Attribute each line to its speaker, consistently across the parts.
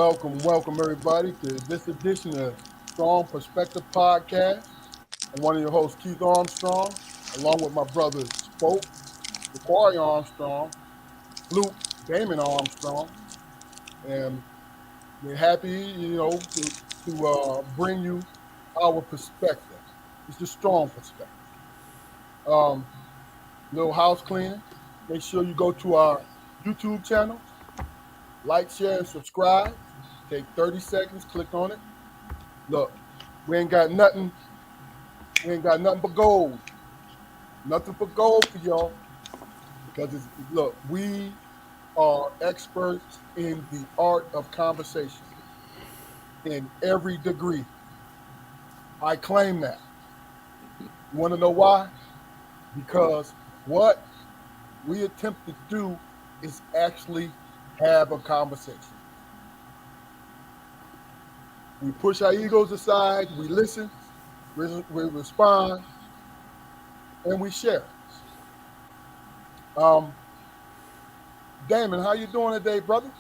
Speaker 1: Welcome everybody to this edition of Strong Perspective Podcast. I'm one of your hosts, Keith Armstrong, along with my brothers Spoke, Ja'Quari Armstrong, Luke, Damon Armstrong, and we're happy, to bring you our perspective. It's the strong perspective. Um, Little house cleaning. Make sure you go to our YouTube channel, like, share, and subscribe. Take 30 seconds, click on it. Look, we ain't got nothing. We ain't got nothing but gold. Nothing but gold for y'all. Because we are experts in the art of conversation in every degree. I claim that. You want to know why? Because what we attempt to do is actually have a conversation. We push our egos aside, we listen, we respond, and we share. Damon, how you doing today, brother?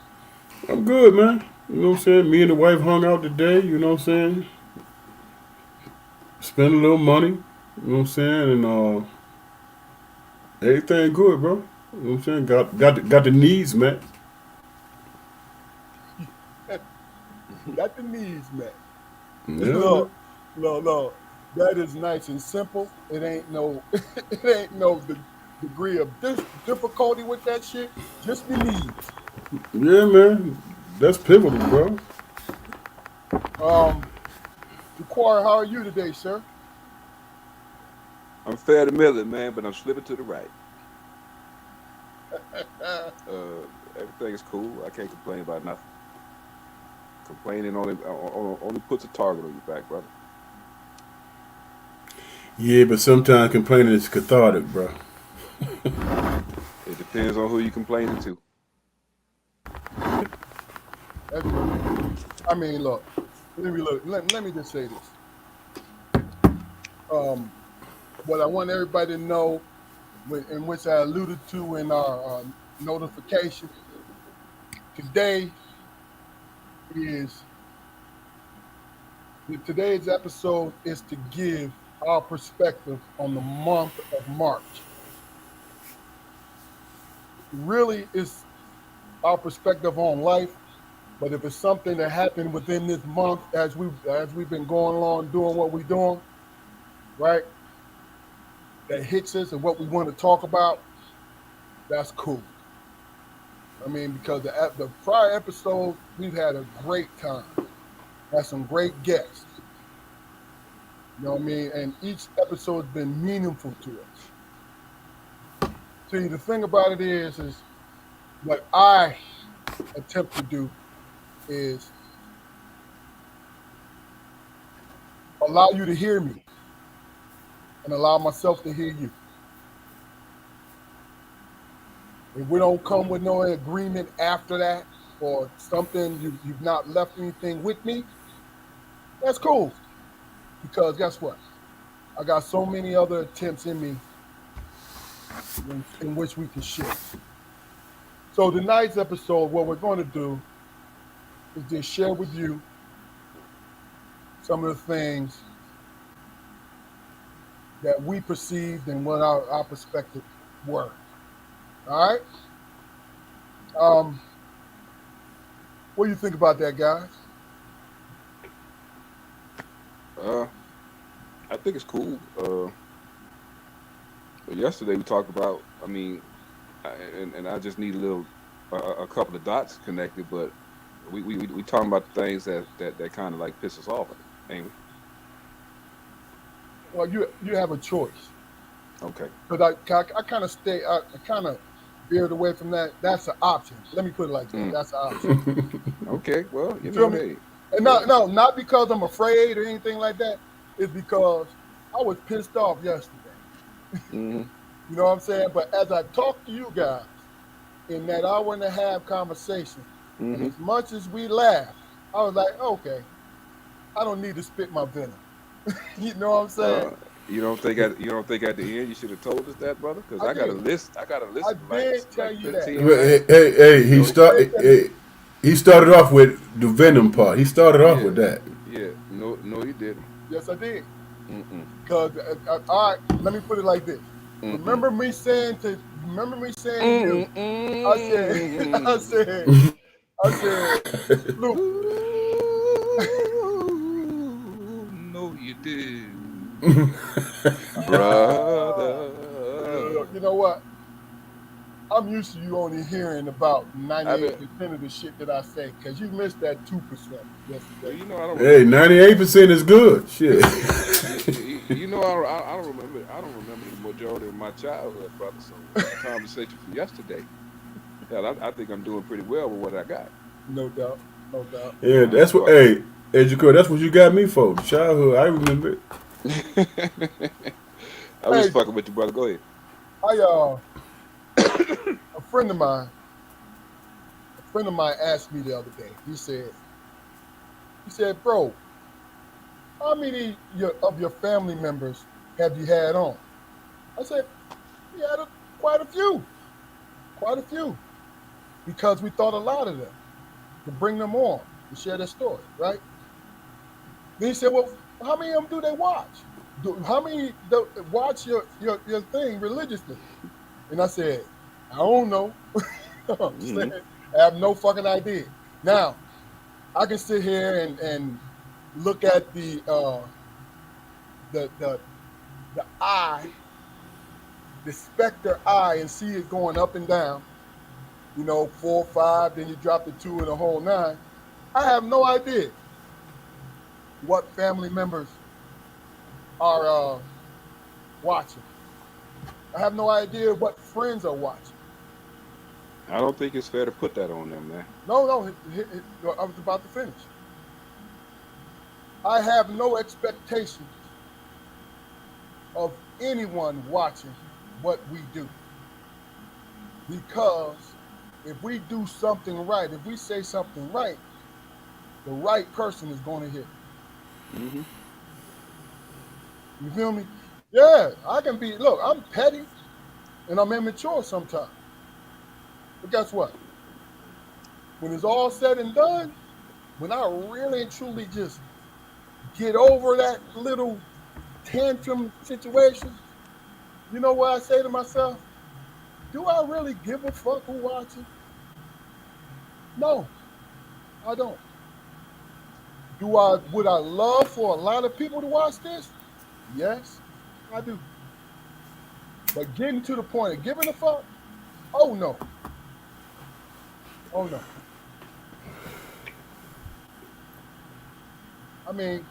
Speaker 2: I'm good, man. You know what I'm saying? Me and the wife hung out today, you know what I'm saying? Spent a little money, you know what I'm saying? And everything good, bro. You know what I'm saying? Got the needs met.
Speaker 1: Got the needs met.
Speaker 2: Yeah, man.
Speaker 1: Look, look, that is nice and simple. It ain't no, it ain't no degree of difficulty with that shit. Just the needs.
Speaker 2: Yeah, man. That's pivotal, bro.
Speaker 1: Um, Ja'Quari, how are you today, sir?
Speaker 3: I'm fair to middle, man, but I'm slipping to the right. Everything is cool. I can't complain about nothing. Complaining only puts a target on your back, brother.
Speaker 2: Yeah, but sometimes complaining is cathartic, bro.
Speaker 3: It depends on who you're complaining to.
Speaker 1: That's true. I mean, look. Let me just say this. Um, what I want everybody to know, in which I alluded to in our notification today, is today's episode is to give our perspective on the month of March. Really, is our perspective on life. But if it's something that happened within this month, as we've been going along doing what we're doing, right, that hits us and what we want to talk about, that's cool. I mean, because the prior episode, we've had a great time, had some great guests. You know what I mean? And each episode's been meaningful to us. See, the thing about it is what I attempt to do is allow you to hear me and allow myself to hear you. If we don't come with no agreement after that or something, you've not left anything with me, that's cool. Because guess what? I got so many other attempts in me in which we can share. So tonight's episode, what we're going to do is just share with you some of the things that we perceived and what our perspective were. All right? Um, what do you think about that, guys?
Speaker 3: Uh, I think it's cool. But yesterday we talked about. I mean, and I just need a couple of dots connected. But we talking about the things that kind of like piss us off, ain't we?
Speaker 1: Well, you have a choice.
Speaker 3: Okay.
Speaker 1: But I kind of I kind of veered away from that. That's an option. Let me put it like that.
Speaker 3: Mm.
Speaker 1: That's an option.
Speaker 3: Okay. Well,
Speaker 1: You feel me?
Speaker 3: hey,
Speaker 1: And not because I'm afraid or anything like that. It's because I was pissed off yesterday.
Speaker 3: hmm
Speaker 1: You know what I'm saying? But as I talk to you guys in that hour and a half conversation, and
Speaker 3: hmm
Speaker 1: as much as we laughed, I was like, okay, I don't need to spit my venom. You know what I'm saying?
Speaker 3: Uh, you don't think at the end you should have told us that, brother? Because
Speaker 1: I
Speaker 3: I got a
Speaker 1: did.
Speaker 3: list. I got a
Speaker 1: I
Speaker 3: list of
Speaker 1: did tell
Speaker 3: like
Speaker 1: you that.
Speaker 3: 15
Speaker 2: Hey,
Speaker 3: things.
Speaker 2: hey, hey,
Speaker 3: You know.
Speaker 1: I did tell you.
Speaker 2: hey, He started off with the Venom part. He started off with that.
Speaker 3: Yeah. No, you didn't.
Speaker 1: Yes, I did.
Speaker 3: Mm-mm.
Speaker 1: Because all right, let me put it like this.
Speaker 3: Mm-mm.
Speaker 1: Remember me saying to you, I said,
Speaker 3: Mm-mm.
Speaker 1: I said, Luke,
Speaker 3: Ooh, no, you didn't, brother.
Speaker 1: you know what? I'm used to you only hearing about
Speaker 3: I bet.
Speaker 1: 98% of the shit that I say, because you missed that 2%
Speaker 3: Well,
Speaker 1: yesterday.
Speaker 3: you know I don't
Speaker 2: Hey,
Speaker 3: remember.
Speaker 2: 98% is good. Shit.
Speaker 3: You know I don't remember. I don't remember the majority of my childhood, brother. So a conversation from yesterday. Yeah, I think I'm doing pretty well with what I got.
Speaker 1: No doubt. No doubt.
Speaker 2: Yeah,
Speaker 3: I ain't
Speaker 2: that's what.
Speaker 3: far.
Speaker 2: Hey, Educate, that's what you got me for. Childhood, I remember it.
Speaker 3: I was
Speaker 1: Hey,
Speaker 3: fucking with you, brother. Go ahead.
Speaker 1: I a friend of mine asked me the other day. He said, bro, how many of your family members have you had on? I said, we had quite a few, because we thought a lot of them to bring them on to share their story, right? Then he said, well, how many of them do they watch? How many watch your thing religiously? And I said, I don't know. I'm saying,
Speaker 3: Hmm.
Speaker 1: I have no fucking idea. Now, I can sit here and look at the the the eye, the specter eye, and see it going up and down. 4, 5, then you drop the 2 and the whole 9. I have no idea what family members are watching. I have no idea what friends are watching.
Speaker 3: I don't think it's fair to put that on them, man.
Speaker 1: No, I was about to finish. I have no expectations of anyone watching what we do, because if we do something right, if we say something right, the right person is going to hear.
Speaker 3: Hmm.
Speaker 1: You feel me? Yeah, I can be. Look, I'm petty and I'm immature sometimes. But guess what? When it's all said and done, when I really and truly just get over that little tantrum situation, you know what I say to myself? Do I really give a fuck who watching? No, I don't. Would I love for a lot of people to watch this? Yes, I do. But getting to the point of giving a fuck? Oh no. Oh no. I mean,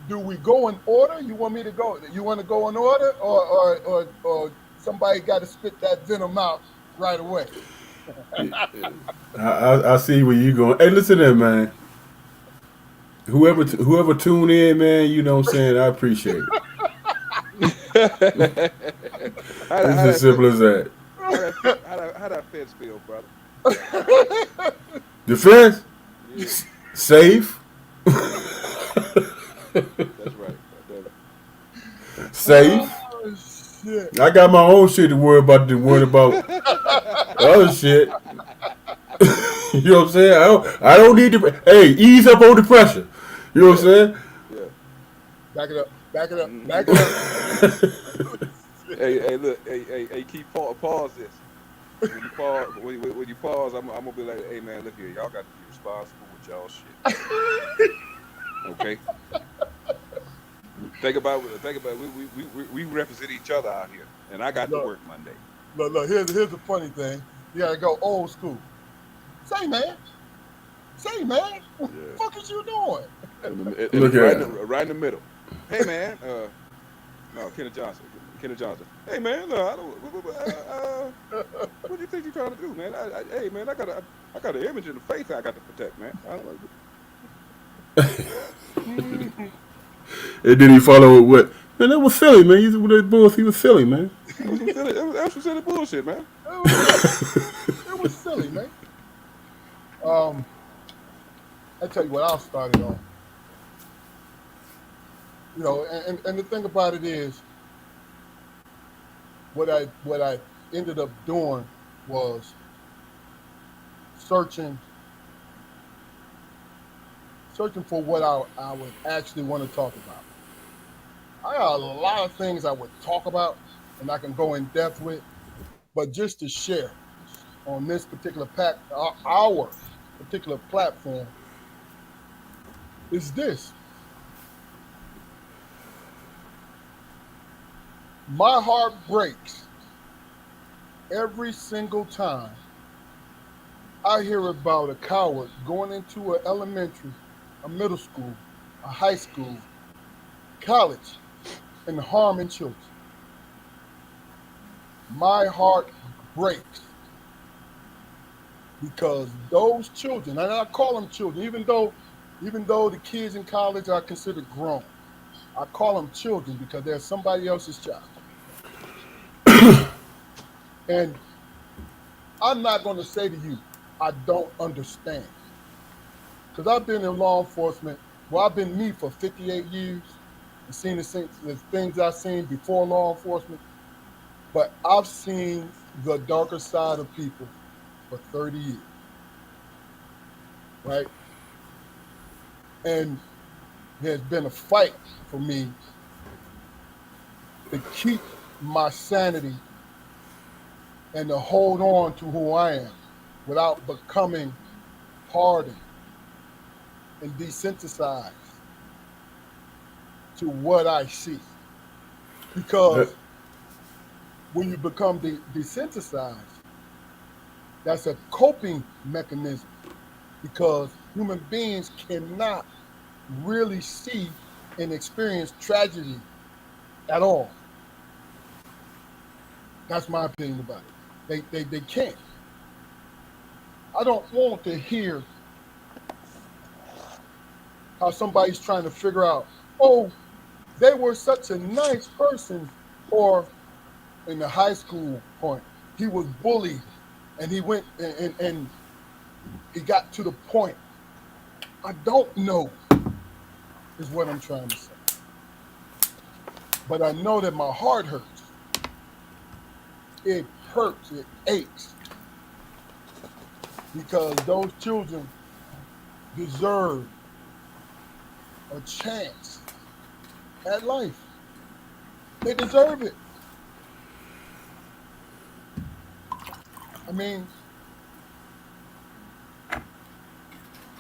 Speaker 1: do we go in order? You want me to go? You want to go in order, or somebody got to spit that venom out right away?
Speaker 2: I see where you going. Hey, listen there, man. Whoever tune in, man, you know what I'm saying? I appreciate it.
Speaker 3: how,
Speaker 2: It's
Speaker 3: how
Speaker 2: as
Speaker 3: that fit?
Speaker 2: simple as that.
Speaker 3: How that fits feel, brother?
Speaker 2: Defense?
Speaker 3: Yeah,
Speaker 2: Safe?
Speaker 3: that's right. That-
Speaker 2: Safe?
Speaker 1: Oh shit!
Speaker 2: I got my own shit to worry about than worry about other shit. You know what I'm saying? I don't need to. Hey, ease up on the pressure. You know what
Speaker 3: yeah,
Speaker 2: I'm
Speaker 3: yeah.
Speaker 1: Back it up! Back it up! Back it
Speaker 3: Hmm.
Speaker 1: up!
Speaker 2: saying?
Speaker 3: Hey, look, hey, keep pause this. When you pause, when you pause, I'm gonna be like, hey man, look here, y'all got to be responsible with y'all shit. Okay, think about it. We represent each other out here, and I got to
Speaker 1: Look,
Speaker 3: work Monday.
Speaker 1: look. Here's the funny thing. You gotta go old school. Say, man. Say, man. What the
Speaker 3: Yeah,
Speaker 1: fuck is you doing?
Speaker 2: Look
Speaker 3: right
Speaker 2: at
Speaker 3: right in the middle. Hey man, no, Kenneth Johnson. Kenneth Johnson. Hey man, no, I don't. What do you think you're trying to do, man? Hey man, I got an image and a faith I got to protect, man. I don't,
Speaker 2: And then he followed with what? Man, that was silly, man. He was silly, man.
Speaker 3: that was some silly. That was some silly bullshit, man.
Speaker 1: It was silly. It was silly, man. Um, I tell you what, I'll start it off. And the thing about it is, what I ended up doing was searching for what I would actually want to talk about. I got a lot of things I would talk about and I can go in depth with, but just to share on this particular our particular platform is this. My heart breaks every single time I hear about a coward going into an elementary, a middle school, a high school, college, and harming children. My heart breaks because those children, and I call them children, even though the kids in college are considered grown, I call them children because they're somebody else's child. And I'm not going to say to you, I don't understand. Because I've been in law enforcement, well, I've been me for 58 years and seen the things I've seen before law enforcement, but I've seen the darker side of people for 30 years, right? And there's been a fight for me to keep my sanity and to hold on to who I am without becoming hardened and desensitized to what I see.
Speaker 2: That,
Speaker 1: Because when you become desensitized, that's a coping mechanism because human beings cannot really see and experience tragedy at all. That's my opinion about it. They can't. I don't want to hear how somebody's trying to figure out, oh, they were such a nice person, or in the high school point, he was bullied and he went and he got to the point. I don't know, is what I'm trying to say. But I know that my heart hurts. It hurts, it aches because those children deserve a chance at life. They deserve it. I mean,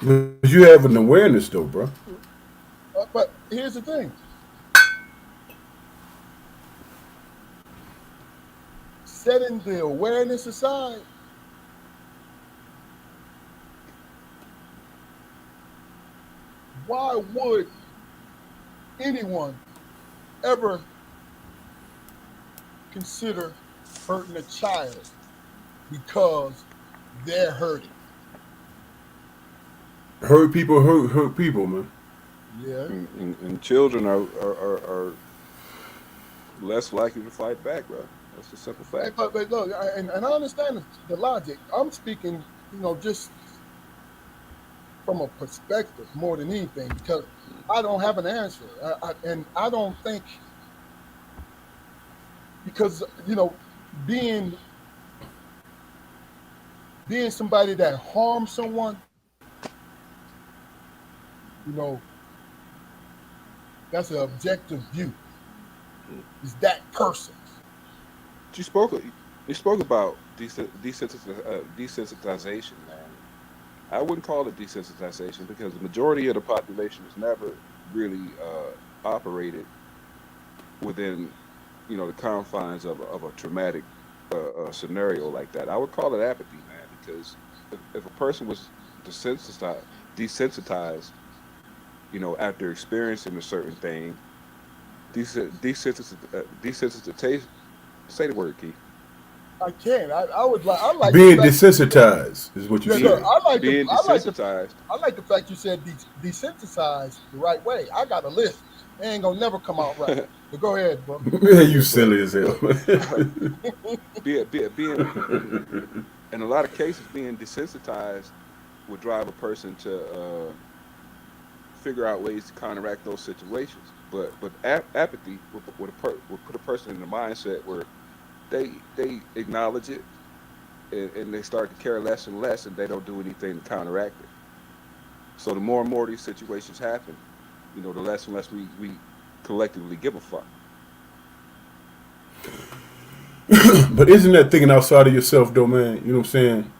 Speaker 2: you have an awareness though, bro.
Speaker 1: but here's the thing. Setting the awareness aside, why would anyone ever consider hurting a child because they're hurting?
Speaker 2: Hurt people, man.
Speaker 1: Yeah.
Speaker 3: And children are less likely to fight back, bro. That's a simple
Speaker 1: Hey,
Speaker 3: fact.
Speaker 1: but look, and I understand the logic. I'm speaking, just from a perspective more than anything because I don't have an answer. And I don't think, because, being being somebody that harms someone, you know, that's an objective view. Is that person?
Speaker 3: You spoke you spoke about desensitization, man. I wouldn't call it desensitization because the majority of the population has never really operated within, the confines of a traumatic scenario like that. I would call it apathy, man, because if a person was desensitized, after experiencing a certain thing, desensitization. Say the word, Keith.
Speaker 1: I can't. I like the
Speaker 2: Being
Speaker 1: fact.
Speaker 2: desensitized is what you
Speaker 1: Yeah, look,
Speaker 2: said.
Speaker 3: Being desensitized.
Speaker 1: I like the fact you said desensitized the right way. I got a list. It ain't gonna never come out right. But go ahead, bro.
Speaker 2: Man, you
Speaker 3: Yeah, but
Speaker 2: silly as hell.
Speaker 3: being in a lot of cases, being desensitized would drive a person to figure out ways to counteract those situations. But apathy would put a person in a mindset where they acknowledge it, and they start to care less and less, and they don't do anything to counteract it. So the more and more these situations happen, the less and less we collectively give a fuck.
Speaker 2: But isn't that thinking outside of yourself, though, man? You know what I'm saying?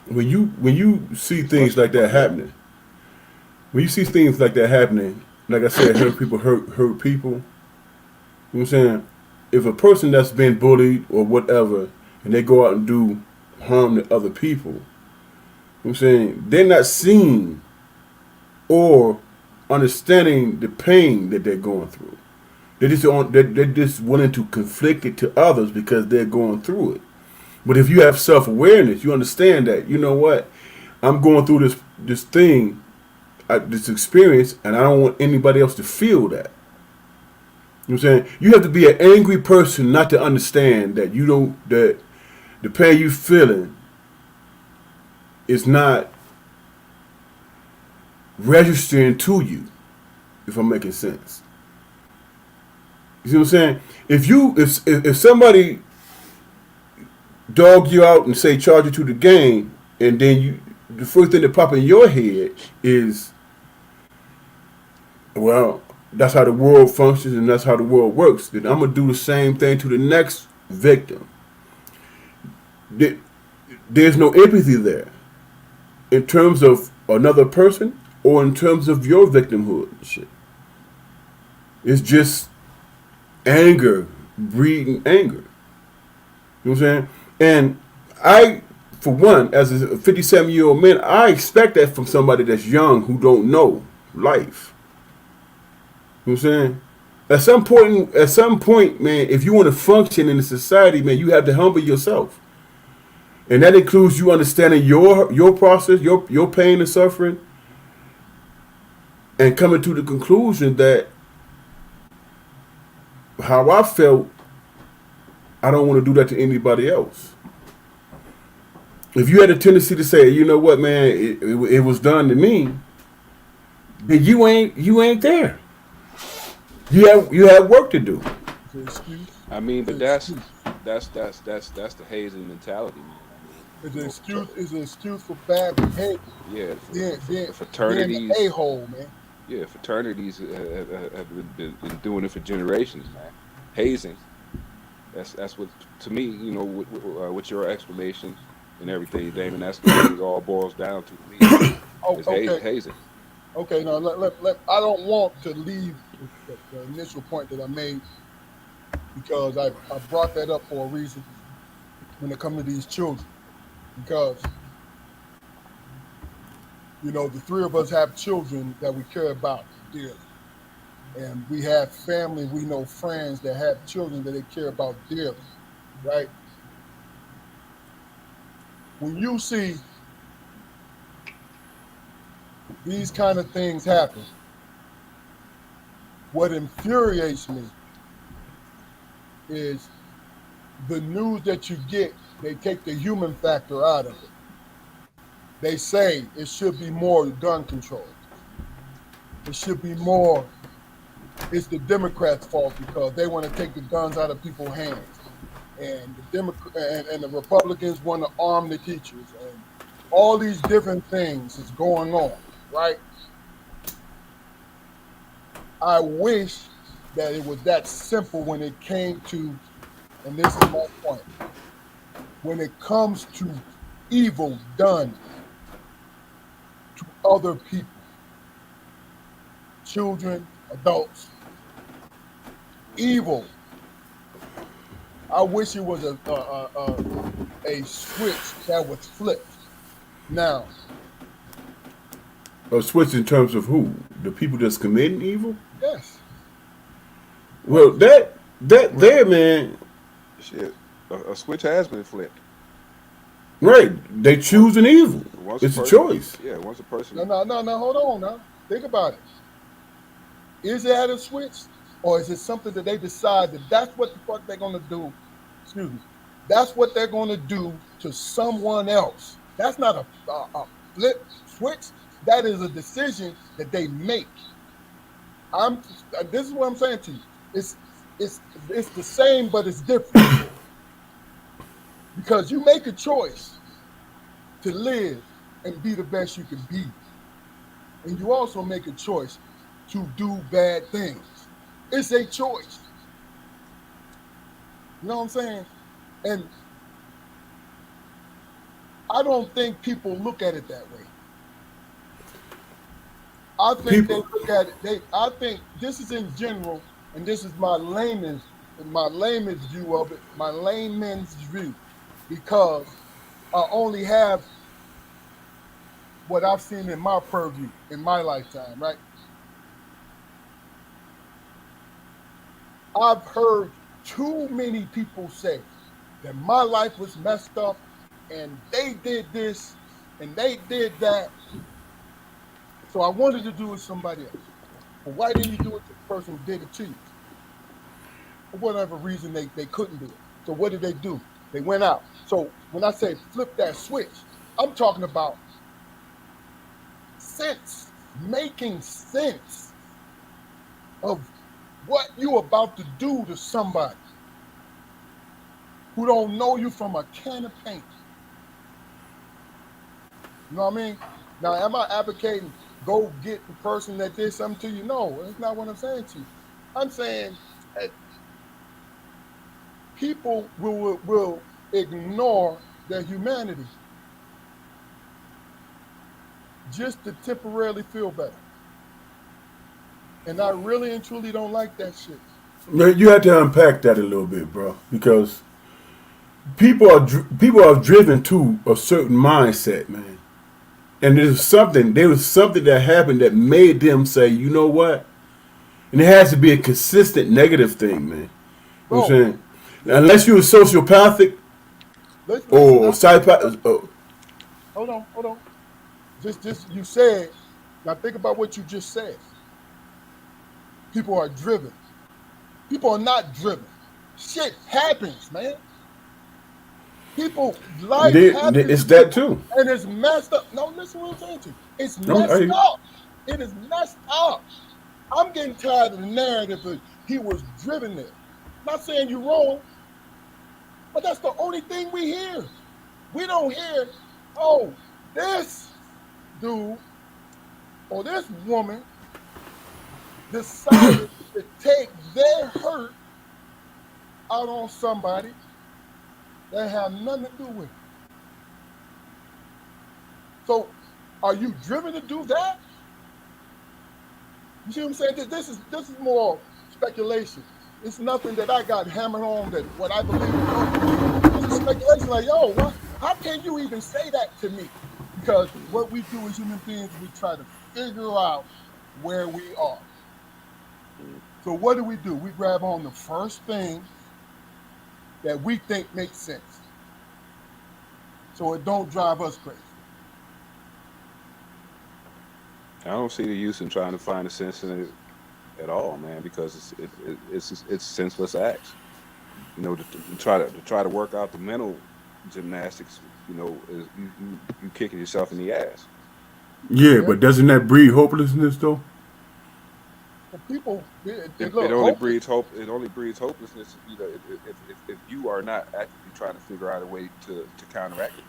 Speaker 2: When you see things like that happening, like I said, hurt people hurt people. You know what I'm saying? If a person that's been bullied or whatever, and they go out and do harm to other people, you know what I'm saying? They're not seeing or understanding the pain that they're going through. They're just willing to conflict it to others because they're going through it. But if you have self-awareness, you understand that, you know what, I'm going through this thing, this experience, and I don't want anybody else to feel that. You know what I'm saying? You have to be an angry person not to understand that that the pain you feeling is not registering to you, if I'm making sense. You see what I'm saying? If somebody dog you out and say charge you to the game, and then the first thing that pop in your head is, well, that's how the world functions and that's how the world works, then I'm gonna do the same thing to the next victim. There's no empathy there in terms of another person or in terms of your victimhood and shit. It's just anger breeding anger. You know what I'm saying? And I, for one, as a 57-year-old man, I expect that from somebody that's young who don't know life. You know what I'm saying? At some point, man, if you want to function in a society, man, you have to humble yourself. And that includes you understanding your process, your pain and suffering, and coming to the conclusion that how I felt, I don't want to do that to anybody else. If you had a tendency to say, you know what, man, it was done to me, then you ain't there. You have work to do.
Speaker 3: I mean, but that's the hazing mentality, man.
Speaker 1: It's an excuse for bad behavior.
Speaker 3: Yeah,
Speaker 1: the
Speaker 3: fraternities,
Speaker 1: being an a-hole, man.
Speaker 3: Yeah, fraternities have been doing it for generations, man. Hazing. That's what, to me, with your explanation and everything, Damon. That's what it all boils down to me.
Speaker 1: Okay.
Speaker 3: Hazing.
Speaker 1: Okay, now I don't want to leave the initial point that I made because I brought that up for a reason when it comes to these children. Because, the three of us have children that we care about dearly. And we have family, we know friends that have children that they care about dearly, right? When you see these kind of things happen, what infuriates me is the news that you get, they take the human factor out of it. They say it should be more gun control. It should be more, it's the Democrats' fault because they want to take the guns out of people's hands. And the Republicans want to arm the teachers. And all these different things is going on, right? I wish that it was that simple when it came to, and this is my point, when it comes to evil done to other people, children, adults, evil. I wish it was a switch that was flipped. Now,
Speaker 2: a switch in terms of who? The people that's committing evil?
Speaker 1: Yes.
Speaker 2: Well, that there, man.
Speaker 3: Shit, a switch has been flipped.
Speaker 2: Right, they choose an evil. It's a choice.
Speaker 3: Yeah, once a person.
Speaker 1: No, hold on now. Think about it. Is that a switch, or is it something that they decide that that's what the fuck they're gonna do? Excuse me. That's what they're gonna do to someone else. That's not a flip switch. That is a decision that they make. This is what I'm saying to you. It's the same, but it's different. Because you make a choice to live and be the best you can be. And you also make a choice to do bad things. It's a choice. You know what I'm saying? And I don't think people look at it that way. I think they
Speaker 2: People,
Speaker 1: look at it. I think this is in general, and this is my layman's view of it, my layman's view, because I only have what I've seen in my purview in my lifetime, right? I've heard too many people say that my life was messed up and they did this and they did that. So I wanted to do it with somebody else. But why didn't you do it to the person who did it to you? For whatever reason, they couldn't do it. So what did they do? They went out. So when I say flip that switch, I'm talking about sense, making sense of what you about to do to somebody who don't know you from a can of paint. You know what I mean? Now, am I advocating go get the person that did something to you? No, that's not what I'm saying to you. I'm saying that people will ignore their humanity just to temporarily feel better. And I really and truly don't like that shit.
Speaker 2: man, you have to unpack that a little bit, bro, because people are driven to a certain mindset, man. And there was something that happened that made them say, you know what? And it has to be a consistent negative thing, man. You know what I'm
Speaker 1: Bro,
Speaker 2: saying? Unless you're sociopathic
Speaker 1: listen,
Speaker 2: or psychopath.
Speaker 1: hold on. Just you said, now think about what you just said. People are driven. People are not driven. Shit happens, man. Life happens
Speaker 2: It's
Speaker 1: to
Speaker 2: that
Speaker 1: people,
Speaker 2: too.
Speaker 1: and it's messed up. No, listen what I'm saying to you. It's
Speaker 2: No,
Speaker 1: messed up. It is messed up. I'm getting tired of the narrative of he was driven there. Not saying you're wrong, but that's the only thing we hear. We don't hear, oh, this dude or this woman decided to take their hurt out on somebody that have nothing to do with it. So, are you driven to do that? You see what I'm saying? This is more speculation. It's nothing that I got hammered on that what I believe. No, this is speculation. Like, yo, how can you even say that to me? Because what we do as human beings, we try to figure out where we are. So what do? We grab on the first thing that we think makes sense, so it don't drive us crazy.
Speaker 3: I don't see the use in trying to find a sense in it at all, man, because it's senseless acts. You know, to try to work out the mental gymnastics. You know, is you kicking yourself in the ass.
Speaker 2: Yeah,
Speaker 1: Yeah.
Speaker 2: but doesn't that breed hopelessness though?
Speaker 1: But people,
Speaker 3: It
Speaker 1: look,
Speaker 3: only breeds hope. It only breeds hopelessness. You know, if you are not actively trying to figure out a way to counteract it.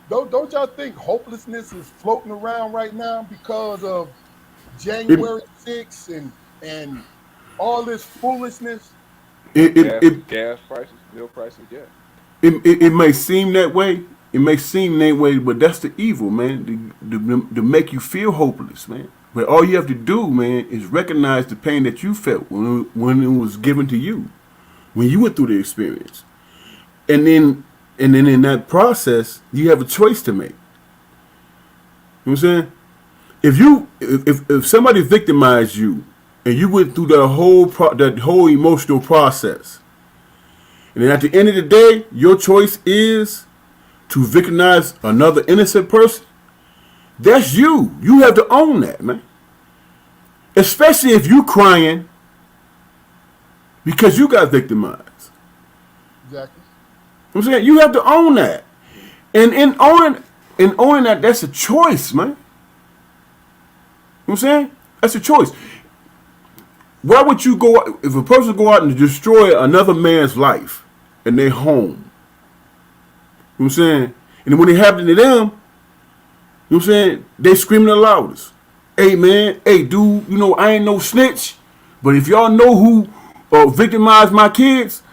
Speaker 1: don't y'all think hopelessness is floating around right now because of
Speaker 2: It
Speaker 1: January 6th and all this foolishness?
Speaker 2: it it, it,
Speaker 3: Gas prices, milk prices, yeah.
Speaker 2: it may seem that way. It may seem that way, but that's the evil, man. To make you feel hopeless, man. But all you have to do, man, is recognize the pain that you felt when it was given to you, when you went through the experience, and then in that process, you have a choice to make. You know what I'm saying? If somebody victimized you and you went through that whole emotional process, and then at the end of the day, your choice is to victimize another innocent person, that's you. You have to own that, man. Especially if you crying because you got victimized.
Speaker 1: Exactly.
Speaker 2: I'm saying you have to own that. And in owning that, that's a choice, man. You know what I'm saying? That's a choice. Why would you go out, if a person go out and destroy another man's life in their home? You know what I'm saying? And when it happened to them, you know what I'm saying, they screaming the loudest. Hey man, hey dude, you know I ain't no snitch, but if y'all know who victimized my kids,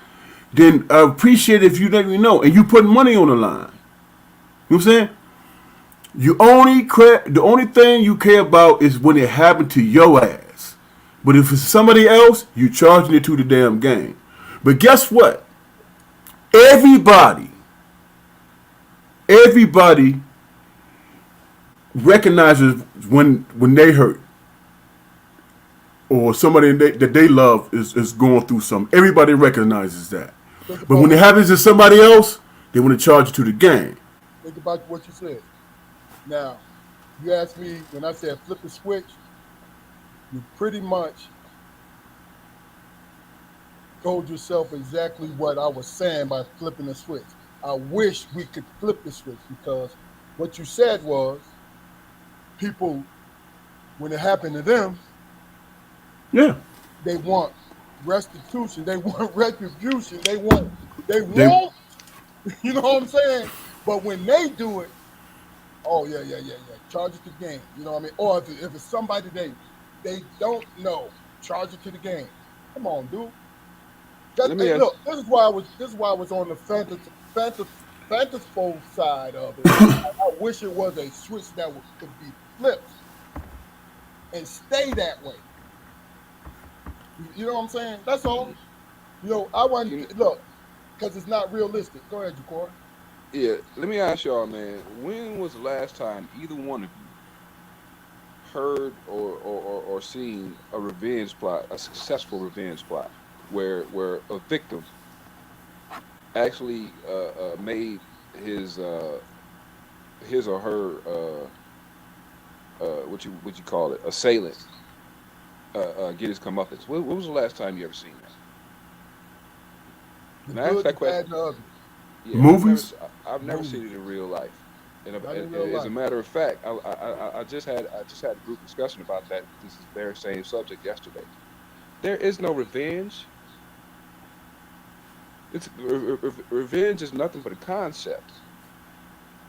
Speaker 2: then I appreciate it if you let me know. And you putting money on the line. You know what I'm saying? The only thing you care about is when it happened to your ass. But if it's somebody else, you charging it to the damn game. But guess what? Everybody, everybody recognizes when they hurt or somebody that they love is going through something. Everybody recognizes that.
Speaker 1: Think
Speaker 2: But
Speaker 1: about
Speaker 2: when it happens to somebody else, they want to charge it to the game.
Speaker 1: think about what you said. Now, you asked me when I said flip the switch. You pretty much told yourself exactly what I was saying by flipping the switch. I wish we could flip the switch because what you said was people, when it happened to them,
Speaker 2: Yeah.
Speaker 1: they want restitution, they want retribution, they
Speaker 2: They
Speaker 1: want, you know what I'm saying? But when they do it, oh yeah, charge it to the game. You know what I mean? Or if it's somebody they don't know, charge it to the game. Come on, dude.
Speaker 3: Let me
Speaker 1: Hey,
Speaker 3: ask.
Speaker 1: look, this is why I was on the fantasy side of it. I wish it was a switch that could be flipped and stay that way. You know what I'm saying? That's all. You know, I want
Speaker 3: You,
Speaker 1: look because it's not realistic. Go ahead, Jacor.
Speaker 3: yeah. Let me ask y'all, man. When was the last time either one of you heard or seen a revenge plot, a successful revenge plot, where a victim actually made his uh, his or her what you call it, assailant get his comeuppance? When was the last time you ever seen that?
Speaker 1: The
Speaker 3: And I asked
Speaker 1: good, the
Speaker 3: that
Speaker 1: bad,
Speaker 3: question.
Speaker 1: and the ugly.
Speaker 3: Yeah,
Speaker 2: movies.
Speaker 3: I've never seen
Speaker 1: Movie,
Speaker 3: it in real life.
Speaker 1: not in
Speaker 3: And
Speaker 1: real
Speaker 3: as a
Speaker 1: life.
Speaker 3: matter of fact, I just had a group discussion about that. This is very same subject yesterday. There is no revenge. Revenge is nothing but a concept.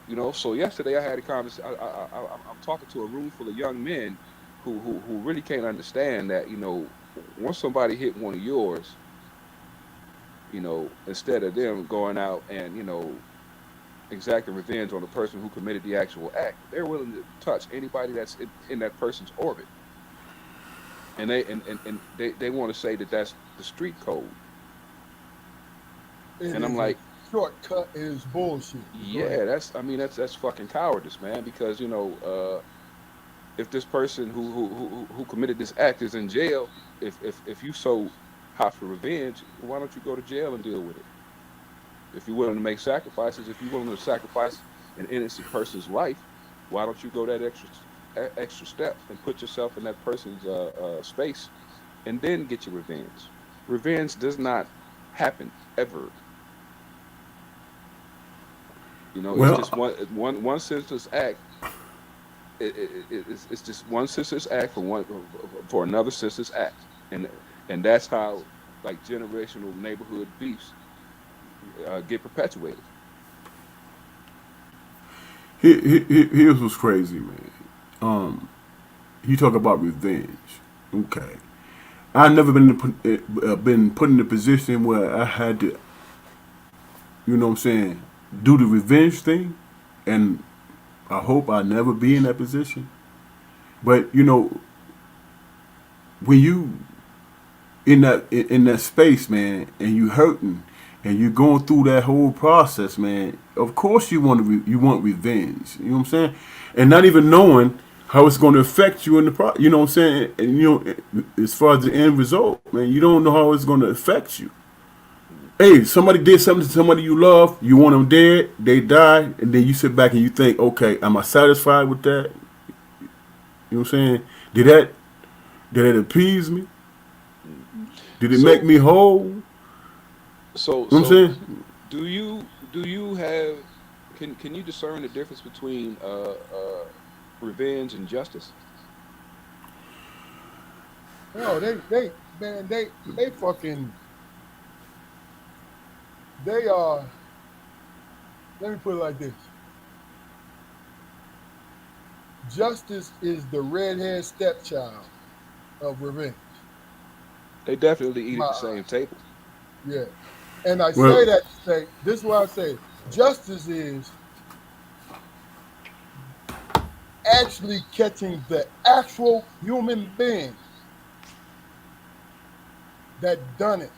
Speaker 3: You know. So yesterday I had a conversation. I'm talking to a room full of young men who really can't understand that. You know, once somebody hit one of yours, you know, instead of them going out and exacting revenge on the person who committed the actual act, they're willing to touch anybody that's in that person's orbit, and they want to say that that's the street code.
Speaker 1: It
Speaker 3: And I'm
Speaker 1: is a
Speaker 3: like,
Speaker 1: shortcut. It is bullshit. But go ahead.
Speaker 3: yeah, that's I mean that's fucking cowardice, man. Because if this person who committed this act is in jail, if you so hot for revenge, why don't you go to jail and deal with it? If you're willing to make sacrifices, if you're willing to sacrifice an innocent person's life, why don't you go that extra step and put yourself in that person's space and then get your revenge? Revenge does not happen ever. You know, it's just
Speaker 2: Well,
Speaker 3: one senseless act. It's just one senseless act for another senseless act, and that's how like generational neighborhood beefs get perpetuated.
Speaker 2: here's what's crazy, man. Um, you talk about revenge. Okay, I've never been put in a position where I had to, you know what I'm saying, do the revenge thing, and I hope I never be in that position. But when you in that space, man, and you hurting, and you're going through that whole process, man. Of course, you want revenge. You know what I'm saying, and not even knowing how it's going to affect you in the you know what I'm saying, and as far as the end result, man, you don't know how it's going to affect you.
Speaker 3: Mhm.
Speaker 2: Hey, somebody did something to somebody you love, you want them dead, they die, and then you sit back and you think, okay, am I satisfied with that? You know what I'm saying? Did that did it appease me?
Speaker 3: Mhm.
Speaker 2: Did it make
Speaker 3: So
Speaker 2: me whole? You
Speaker 3: so
Speaker 2: know what I'm
Speaker 3: so
Speaker 2: saying?
Speaker 3: do you have can you discern the difference between revenge and justice?
Speaker 1: No, man, they fucking, they are, let me put it like this: justice is the redhead stepchild of revenge.
Speaker 3: They definitely eat
Speaker 1: My
Speaker 3: at the same table.
Speaker 1: yeah, and I say
Speaker 2: Well,
Speaker 1: that to say this is what I say: justice is actually catching the actual human being that done it,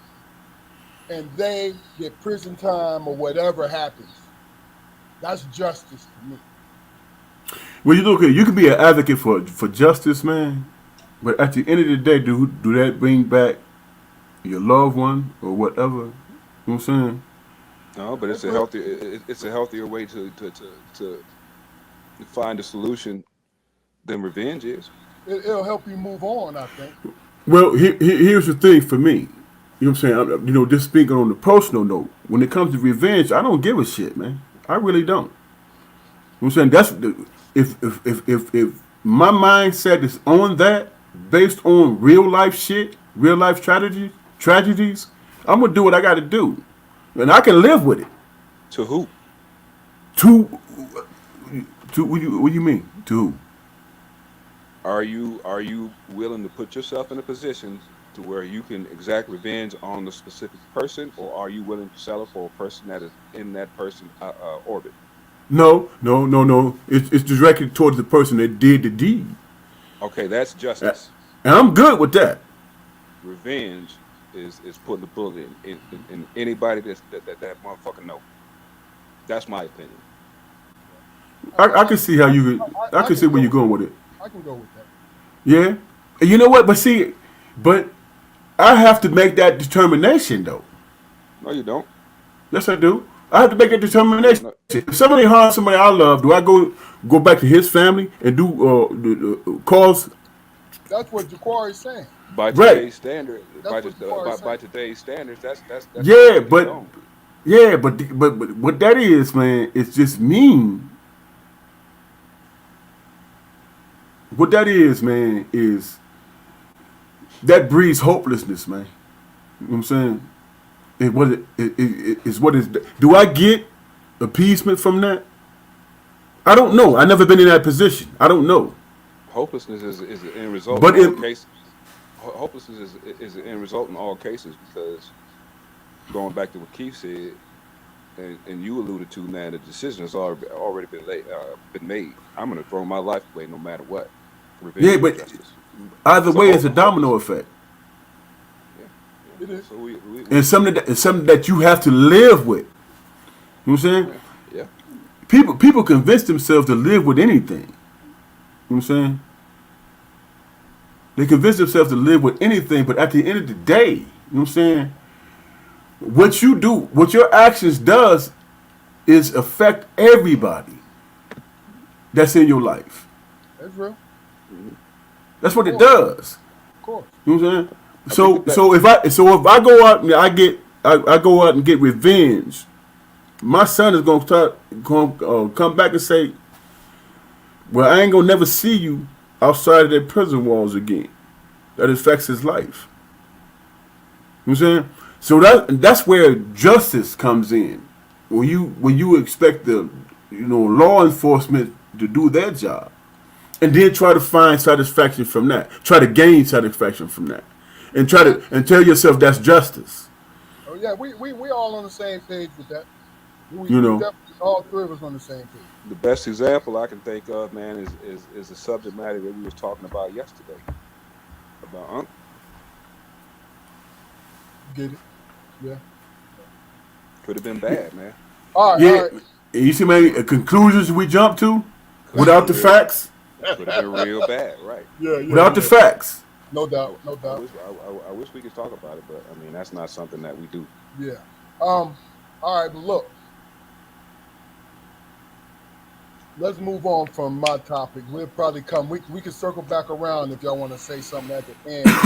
Speaker 1: and they get prison time or whatever happens. That's justice to me.
Speaker 2: well, you look at you can be an advocate for justice, man. But at the end of the day, do that bring back your loved one or whatever? You know what I'm saying?
Speaker 3: No, but
Speaker 1: That's
Speaker 3: it's a
Speaker 1: real.
Speaker 3: healthier it's a healthier way to find a solution than revenge is.
Speaker 1: It'll help you move on, I think.
Speaker 2: Well, here's the thing for me. You know what I'm saying? Just speaking on the personal note, when it comes to revenge, I don't give a shit, man. I really don't. You know what I'm saying? If my mindset is on that, based on real life shit, real life tragedies, I'm gonna do what I got to do, and I can live with it.
Speaker 3: To who?
Speaker 2: To what do you mean? To who?
Speaker 3: Are you willing to put yourself in a position to where you can exact revenge on the specific person, or are you willing to settle for a person that is in that person's orbit?
Speaker 2: No, no, no, no. It's directed towards the person that did the deed,
Speaker 3: Okay, that's
Speaker 2: and
Speaker 3: justice.
Speaker 2: I'm good with that.
Speaker 3: Revenge is putting the bullet in anybody that motherfucker know. That's my opinion.
Speaker 2: I can see how you could. I
Speaker 1: I
Speaker 2: can
Speaker 1: can
Speaker 2: see where
Speaker 1: go.
Speaker 2: you're going with it.
Speaker 1: I can go with that.
Speaker 2: Yeah. And you know what? But I have to make that determination though.
Speaker 3: No, you don't.
Speaker 2: Yes, I do. I have to make that determination.
Speaker 3: No,
Speaker 2: If somebody harms somebody I love, do I go back to his family and do cause
Speaker 1: That's what Jaquari is saying.
Speaker 3: by
Speaker 2: right?
Speaker 3: today's standard,
Speaker 1: That's what Jaquari is
Speaker 3: by
Speaker 1: saying.
Speaker 3: today's standards, that's
Speaker 2: Yeah,
Speaker 3: completely
Speaker 2: but
Speaker 3: gone.
Speaker 2: yeah, but what that is, man, it's just mean. What that is, man, is that breeds hopelessness, man. You know what I'm saying? It's what is. Do I get appeasement from that? I don't know. I never been in that position. I don't know.
Speaker 3: Hopelessness is an end result in
Speaker 2: But
Speaker 3: all
Speaker 2: it,
Speaker 3: cases. Hopelessness is an end result in all cases because going back to what Keith said, and you alluded to, man, the decision has already been made. I'm gonna throw my life away no matter what. Revenge
Speaker 2: yeah,
Speaker 3: is
Speaker 2: but
Speaker 3: justice.
Speaker 2: either
Speaker 3: So
Speaker 2: way, it's a
Speaker 3: hopeless.
Speaker 2: domino effect,
Speaker 3: Yeah, yeah.
Speaker 1: It is.
Speaker 3: So
Speaker 2: and something that you have to live with. You know what I'm saying?
Speaker 3: yeah, yeah.
Speaker 2: People convince themselves to live with anything. You know what I'm saying? They convince themselves to live with anything, but at the end of the day, you know what I'm saying? What you do, what your actions does, is affect everybody that's in your life.
Speaker 1: That's real.
Speaker 3: Mhm.
Speaker 2: That's what
Speaker 1: Of
Speaker 2: it
Speaker 1: course.
Speaker 2: does.
Speaker 1: Of course.
Speaker 2: You know what I'm saying?
Speaker 3: I think the
Speaker 2: So if I go out and I go out and get revenge, my son is gonna come back and say, "Well, I ain't gonna never see you outside of their prison walls again." That affects his life. You know what I'm saying? So that's where justice comes in. When you expect the law enforcement to do their job, and then try to find satisfaction from that, try to gain satisfaction from that, and tell yourself that's justice.
Speaker 1: Oh yeah, we all on the same page with that.
Speaker 2: You
Speaker 1: We
Speaker 2: know.
Speaker 1: definitely all three of us on the same page.
Speaker 3: the best example I can think of, man, is the subject matter that we was talking about yesterday about Unc.
Speaker 1: Get it? Yeah.
Speaker 3: Could have been bad, man.
Speaker 1: All right. All
Speaker 2: Yeah.
Speaker 1: right.
Speaker 2: You see many conclusions we jump to
Speaker 3: Could have
Speaker 2: without
Speaker 3: been
Speaker 2: the
Speaker 3: real.
Speaker 2: facts.
Speaker 3: Could have been real bad, right?
Speaker 1: Yeah. Yeah.
Speaker 2: Without the
Speaker 1: Yeah.
Speaker 2: facts.
Speaker 1: No
Speaker 3: I,
Speaker 1: doubt. No
Speaker 3: I
Speaker 1: doubt.
Speaker 3: wish I wish we could talk about it, but I mean that's not something that we do.
Speaker 1: Yeah. All right. But look, let's move on from my topic. We'll probably come. We can circle back around if y'all want to say something at the end.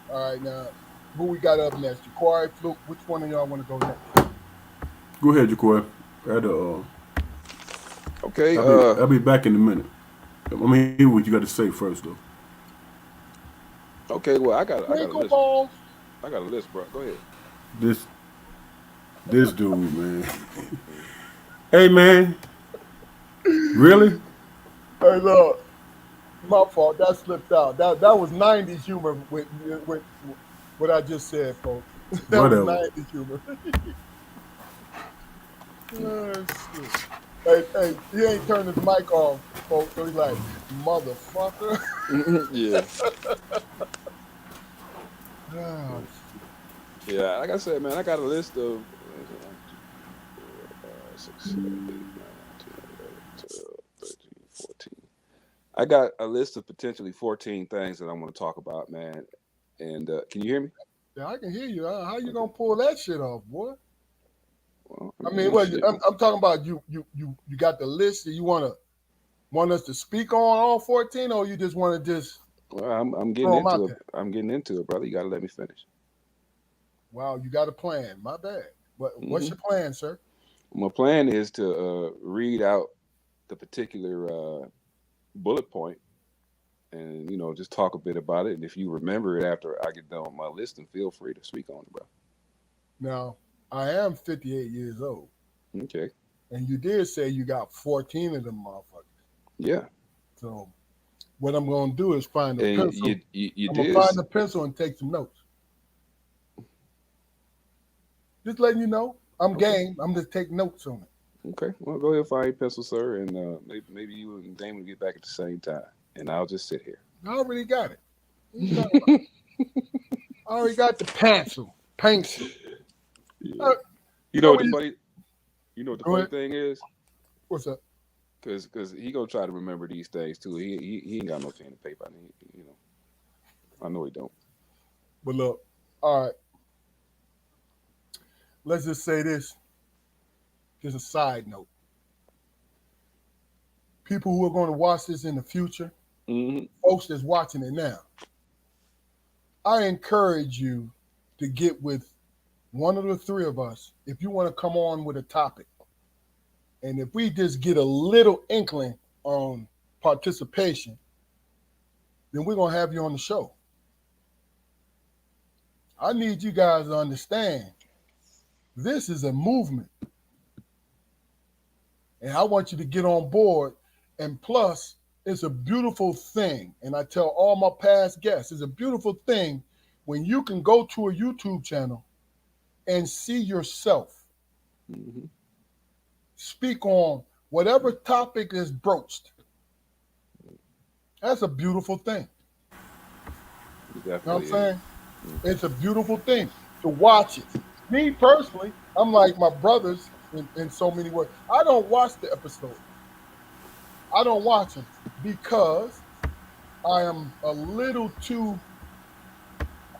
Speaker 1: All right. Now, who we got up next? Jaquari, Fluke. Which one of y'all want to go next?
Speaker 2: Go ahead, Jacoy.
Speaker 3: Okay.
Speaker 2: I'll be back in a minute. I mean, hear what you got to say first, though.
Speaker 3: Okay. Well, I got a
Speaker 1: Twinkle
Speaker 3: list.
Speaker 1: balls.
Speaker 3: I got a list, bro. Go ahead.
Speaker 2: This dude, man. Hey man, really?
Speaker 1: Hey, look, my fault. That slipped out. That was '90s humor with what I just said, folks. That was
Speaker 2: Whatever.
Speaker 1: '90s humor. Oh, shit. Hey, he ain't turned his mic off, folks. So he's like, motherfucker.
Speaker 3: Yeah.
Speaker 1: Oh, shit.
Speaker 3: Yeah, like I said, man, I got a list of 6, 7, 8, 9, 10, 11, 12, 13, 14. I got a list of potentially 14 things that I want to talk about, man. And can you hear me?
Speaker 1: Yeah, I can hear you. How you
Speaker 3: Okay.
Speaker 1: gonna pull that shit off, boy?
Speaker 3: Well,
Speaker 1: I mean, well,
Speaker 3: shit.
Speaker 1: I'm talking about you got the list that you want us to speak on all 14, or you just want to just
Speaker 3: Well, I'm getting
Speaker 1: throw them out
Speaker 3: into it.
Speaker 1: there?
Speaker 3: I'm getting into it, brother. You got to let me finish.
Speaker 1: Wow, you got a plan. My bad. What's
Speaker 3: Hmm
Speaker 1: your plan, sir?
Speaker 3: My plan is to read out the particular bullet point and just talk a bit about it. And if you remember it after I get done with my list, then feel free to speak on it, bro.
Speaker 1: Now, I am 58 years old,
Speaker 3: Okay.
Speaker 1: and you did say you got 14 of them motherfuckers.
Speaker 3: Yeah.
Speaker 1: So what I'm gonna do is find a
Speaker 3: And
Speaker 1: pencil.
Speaker 3: you
Speaker 1: I'm gonna
Speaker 3: did.
Speaker 1: find a pencil and take some notes. Just letting you know, I'm
Speaker 3: Okay.
Speaker 1: game. I'm just taking notes on it.
Speaker 3: Okay. Well, go ahead and find your pencil, sir, and maybe you and Damon get back at the same time, and I'll just sit here.
Speaker 1: I already got it. What you talking about? I already got the pencil. Pencil.
Speaker 3: Yeah.
Speaker 1: You
Speaker 3: You know
Speaker 1: know
Speaker 3: what
Speaker 1: when
Speaker 3: the
Speaker 1: you
Speaker 3: funny
Speaker 1: go ahead.
Speaker 3: thing is,
Speaker 1: What's up?
Speaker 3: cause he gonna try to remember these things too. He ain't got no pen and paper. I know he don't.
Speaker 1: But look, all right. Let's just say this. Just a side note. People who are going to watch this in the future,
Speaker 3: Hmm
Speaker 1: folks that's watching it now, I encourage you to get with one of the three of us if you want to come on with a topic. And if we just get a little inkling on participation, then we're going to have you on the show. I need you guys to understand this is a movement. And I want you to get on board. And plus, it's a beautiful thing. And I tell all my past guests, it's a beautiful thing when you can go to a YouTube channel and see yourself
Speaker 3: hmm
Speaker 1: speak on whatever topic is broached. That's a beautiful thing.
Speaker 3: He
Speaker 1: You know what I'm
Speaker 3: definitely is.
Speaker 1: saying? It's a beautiful thing to watch it. Me personally, I'm like my brothers in so many ways. I don't watch the episode. I don't watch them because I am a little too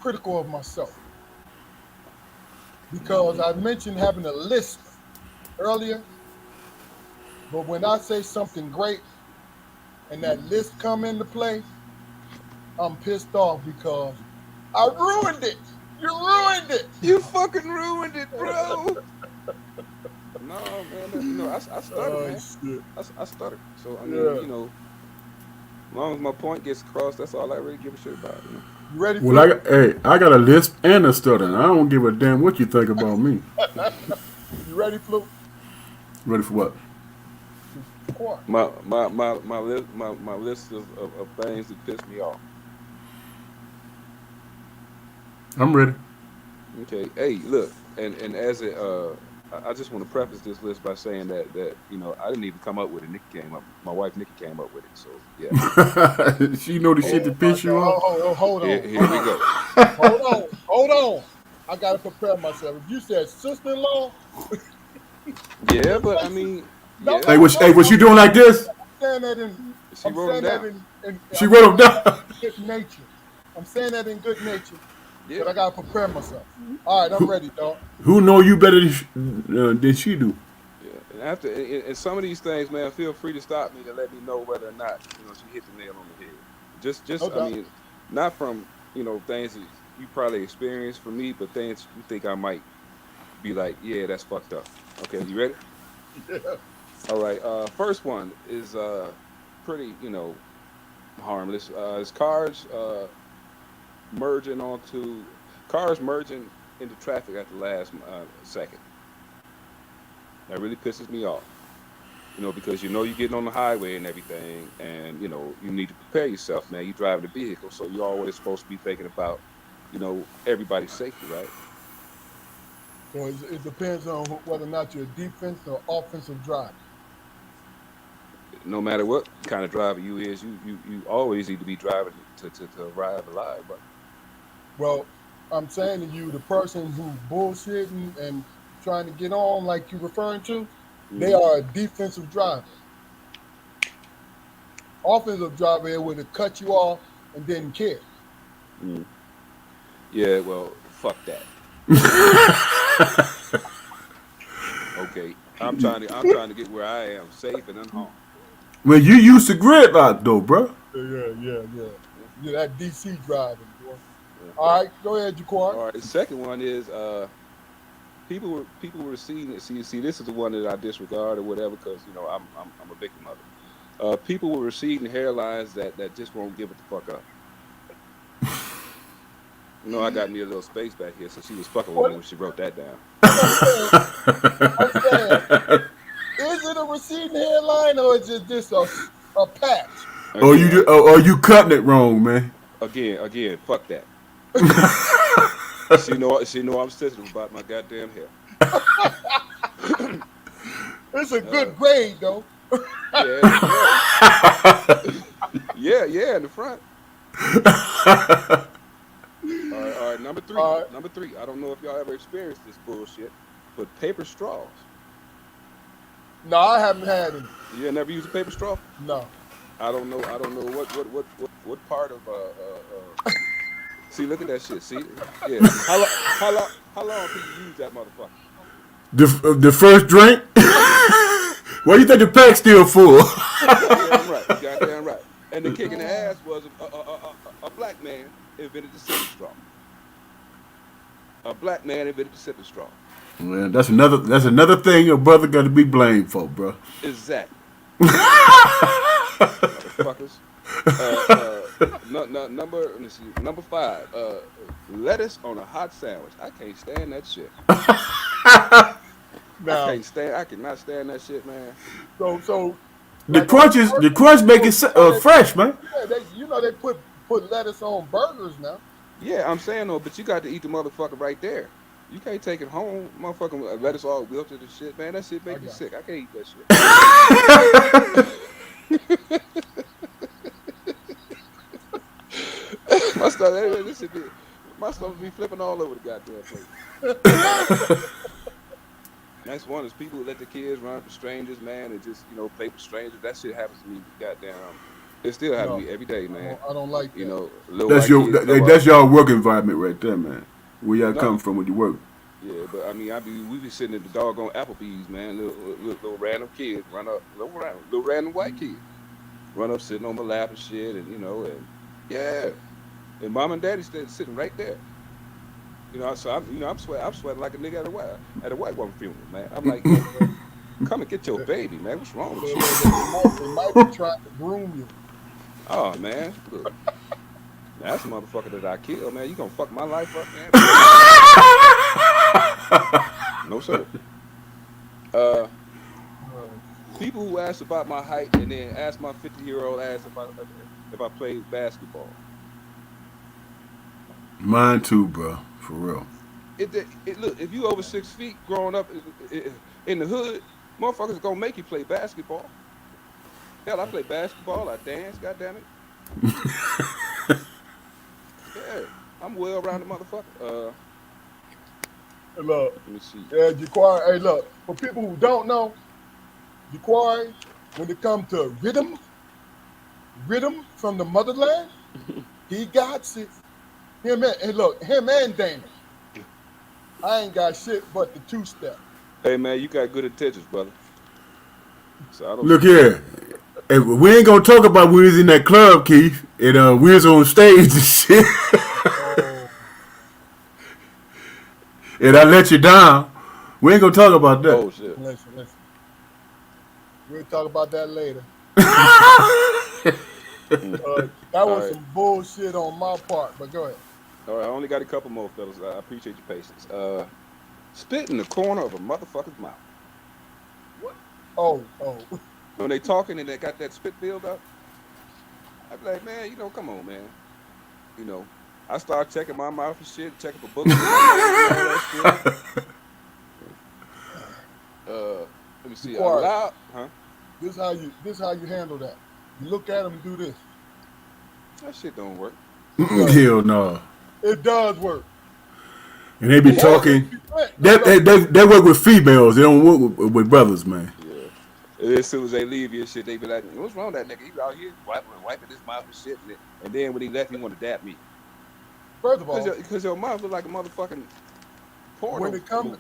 Speaker 1: critical of myself. Because
Speaker 3: Hmm
Speaker 1: I mentioned having a list earlier, but when I say something great and that list come into play, I'm pissed off because I ruined it. You ruined it.
Speaker 3: You fucking ruined it, bro. No, man. I stuttered,
Speaker 1: Oh
Speaker 3: man.
Speaker 1: shit.
Speaker 3: I stuttered. So I mean,
Speaker 1: Yeah.
Speaker 3: as long as my point gets across, that's all I really give a shit about.
Speaker 1: You ready,
Speaker 2: Well,
Speaker 1: Flip?
Speaker 2: I got a list and a stutter. I don't give a damn what you think about me.
Speaker 1: You ready, Flip?
Speaker 2: Ready for what?
Speaker 1: Quiet.
Speaker 3: My list of things that piss me off.
Speaker 2: I'm ready.
Speaker 3: Okay. Hey, look, and as a I just want to preface this list by saying that I didn't even come up with it. Nikki came up. My wife Nikki came up with it. So yeah.
Speaker 2: She know the
Speaker 3: Here,
Speaker 2: shit
Speaker 1: Oh
Speaker 2: that
Speaker 1: my
Speaker 2: piss you
Speaker 1: God.
Speaker 2: off.
Speaker 1: Hold
Speaker 3: here,
Speaker 1: on.
Speaker 3: here
Speaker 1: Hold
Speaker 3: we
Speaker 1: on.
Speaker 3: go.
Speaker 1: Hold on. Hold on. I gotta prepare myself. If you said sister-in-law,
Speaker 3: Yeah,
Speaker 1: don't
Speaker 3: but I
Speaker 1: say sister.
Speaker 3: mean,
Speaker 1: No,
Speaker 3: yeah,
Speaker 2: Hey,
Speaker 1: no,
Speaker 2: what,
Speaker 1: no.
Speaker 2: hey, what you doing like this?
Speaker 1: I'm saying that in.
Speaker 3: she
Speaker 1: I'm
Speaker 3: wrote them
Speaker 1: saying that
Speaker 3: down.
Speaker 1: in.
Speaker 2: She
Speaker 1: I'm
Speaker 2: wrote
Speaker 1: saying
Speaker 2: them
Speaker 1: that
Speaker 2: down.
Speaker 1: in good nature. I'm saying that in good nature, but
Speaker 3: Yeah.
Speaker 1: I gotta prepare myself. All right, I'm ready, dog.
Speaker 2: Who know you better than she do?
Speaker 3: Yeah, and after and some of these things, man, feel free to stop me to let me know whether or not she hit the nail on the head.
Speaker 1: No
Speaker 3: Just I
Speaker 1: doubt.
Speaker 3: mean, not from things that you probably experienced from me, but things you think I might be like, yeah, that's fucked up. Okay, you ready?
Speaker 1: Yeah.
Speaker 3: All right. First one is pretty harmless. Is merging onto cars merging into traffic at the last second. That really pisses me off. because you're getting on the highway and everything, and you need to prepare yourself, man. You driving a vehicle, so you're always supposed to be thinking about, everybody's safety, right?
Speaker 1: So it depends on whether or not you're a defense or offensive driver.
Speaker 3: No matter what kind of driver you is, you always need to be driving to arrive alive, but
Speaker 1: Well, I'm saying to you, the person who's bullshitting and trying to get on, like you're referring to, they
Speaker 3: mhm,
Speaker 1: are a defensive driver. Offensive driver, they would have cut you off and didn't care.
Speaker 3: mhm. Yeah, well, fuck that. Okay, I'm trying to get where I am safe and unharmed.
Speaker 2: Well, you used to gridlock though, bro.
Speaker 1: Yeah. Yeah, that DC driving, boy.
Speaker 3: Yeah.
Speaker 1: All right, go ahead, Jaquar.
Speaker 3: All right. The second one is people were seeing it. See, this is the one that I disregard or whatever because I'm a victim of it. People were receiving hairlines that just won't give it the fuck up. I got me a little space back here, so she was fucking with me
Speaker 1: What?
Speaker 3: when she wrote that down.
Speaker 1: I'm saying, is it a receding hairline or is it just a patch?
Speaker 2: Or you
Speaker 3: Again,
Speaker 2: or you cutting it wrong, man.
Speaker 3: again, fuck that. She know I'm sensitive about my goddamn hair.
Speaker 1: It's a
Speaker 3: Uh,
Speaker 1: good grade, though.
Speaker 3: yeah, in the front. All right. Number three.
Speaker 1: All right.
Speaker 3: Number three. I don't know if y'all ever experienced this bullshit, but paper straws.
Speaker 1: No, I haven't had any.
Speaker 3: You never used a paper straw?
Speaker 1: No.
Speaker 3: I don't know. What part of See, look at that shit. See, yeah. How long can you use that motherfucker?
Speaker 2: The first drink. Why you think the pack's still full?
Speaker 3: Goddamn right. Goddamn right. And the kick in the ass was a black man invented the sipping straw. A black man invented the sipping straw.
Speaker 2: Man, that's another thing your brother got to be blamed for, bro.
Speaker 3: Exactly. Motherfuckers. Let me see. Number 5. Lettuce on a hot sandwich. I can't stand that shit.
Speaker 1: Now,
Speaker 3: I cannot stand that shit, man.
Speaker 1: so
Speaker 2: The
Speaker 1: like on
Speaker 2: the crunch make it fresh, man.
Speaker 1: yeah, they put lettuce on burgers now.
Speaker 3: Yeah, I'm saying though, but you got to eat the motherfucker right there. You can't take it home, motherfucking lettuce all wilted and shit, man. That shit
Speaker 1: I
Speaker 3: make me
Speaker 1: got
Speaker 3: sick. I can't eat that shit. My stomach be flipping all over the goddamn place. Next one is people who let the kids run up to strangers, man, and just play with strangers. That shit happens to me, goddamn. It still happens
Speaker 1: No,
Speaker 3: to me every day, man.
Speaker 1: I don't like that.
Speaker 3: Little
Speaker 2: That's
Speaker 3: white kids come up.
Speaker 2: that's your work environment right there, man. Where y'all
Speaker 3: No,
Speaker 2: come from when you work.
Speaker 3: yeah, but I mean, we be sitting at the doggone Applebee's, man. Little random kids run up, little random white kids run up, sitting on my lap and shit, and and yeah, and mom and daddy sitting right there. So I'm sweating like a nigga at a white woman funeral, man. I'm like, yo, come and get your baby, man. What's wrong with you?
Speaker 1: They might be trying to groom you.
Speaker 3: Oh man, look, that's a motherfucker that I killed, man. You gonna fuck my life up, man? No sir. Uh, People who ask about my height and then ask my 50-year-old ass if I played basketball.
Speaker 2: Mine too, bro. For real.
Speaker 3: Look, if you over 6 feet growing up in the hood, motherfuckers gonna make you play basketball. Hell, I play basketball, I dance, goddamn it. Yeah, I'm well rounded motherfucker.
Speaker 1: Hey, look,
Speaker 3: Let me see.
Speaker 1: yeah, Jaquari. Hey, look, for people who don't know, Jaquari, when it comes to rhythm from the motherland, he got it. Him and Dana. I ain't got shit but the 2-step.
Speaker 3: Hey man, you got good intentions, brother. So I don't.
Speaker 2: Look here. Hey, we ain't gonna talk about we was in that club, Keith, and we was on stage and shit,
Speaker 1: Oh,
Speaker 2: and I let you down. We ain't gonna talk about that.
Speaker 3: Oh shit.
Speaker 1: listen. We'll talk about that later.
Speaker 3: Mm.
Speaker 1: That
Speaker 3: All
Speaker 1: was
Speaker 3: right.
Speaker 1: some bullshit on my part, but go ahead.
Speaker 3: All right, I only got a couple more, fellas. I appreciate your patience. Spit in the corner of a motherfucker's mouth.
Speaker 1: What? Oh.
Speaker 3: When they talking and they got that spit build up, I be like, man, come on, man. I start checking my mouth and shit, checking for boogers in my nose and all that shit. Let me see.
Speaker 1: Required.
Speaker 3: Huh?
Speaker 1: This how you handle that. You look at them and do this.
Speaker 3: That shit don't work.
Speaker 2: Hell no.
Speaker 1: It does work.
Speaker 2: And they be talking. They work with females. They don't work with brothers, man.
Speaker 3: Yeah. As soon as they leave you and shit, they be like, what's wrong with that nigga? He out here wiping his mouth and shit. And then when he left, he want to dap me.
Speaker 1: First of all,
Speaker 3: because your mouth look like a motherfucking porno.
Speaker 1: when it comes,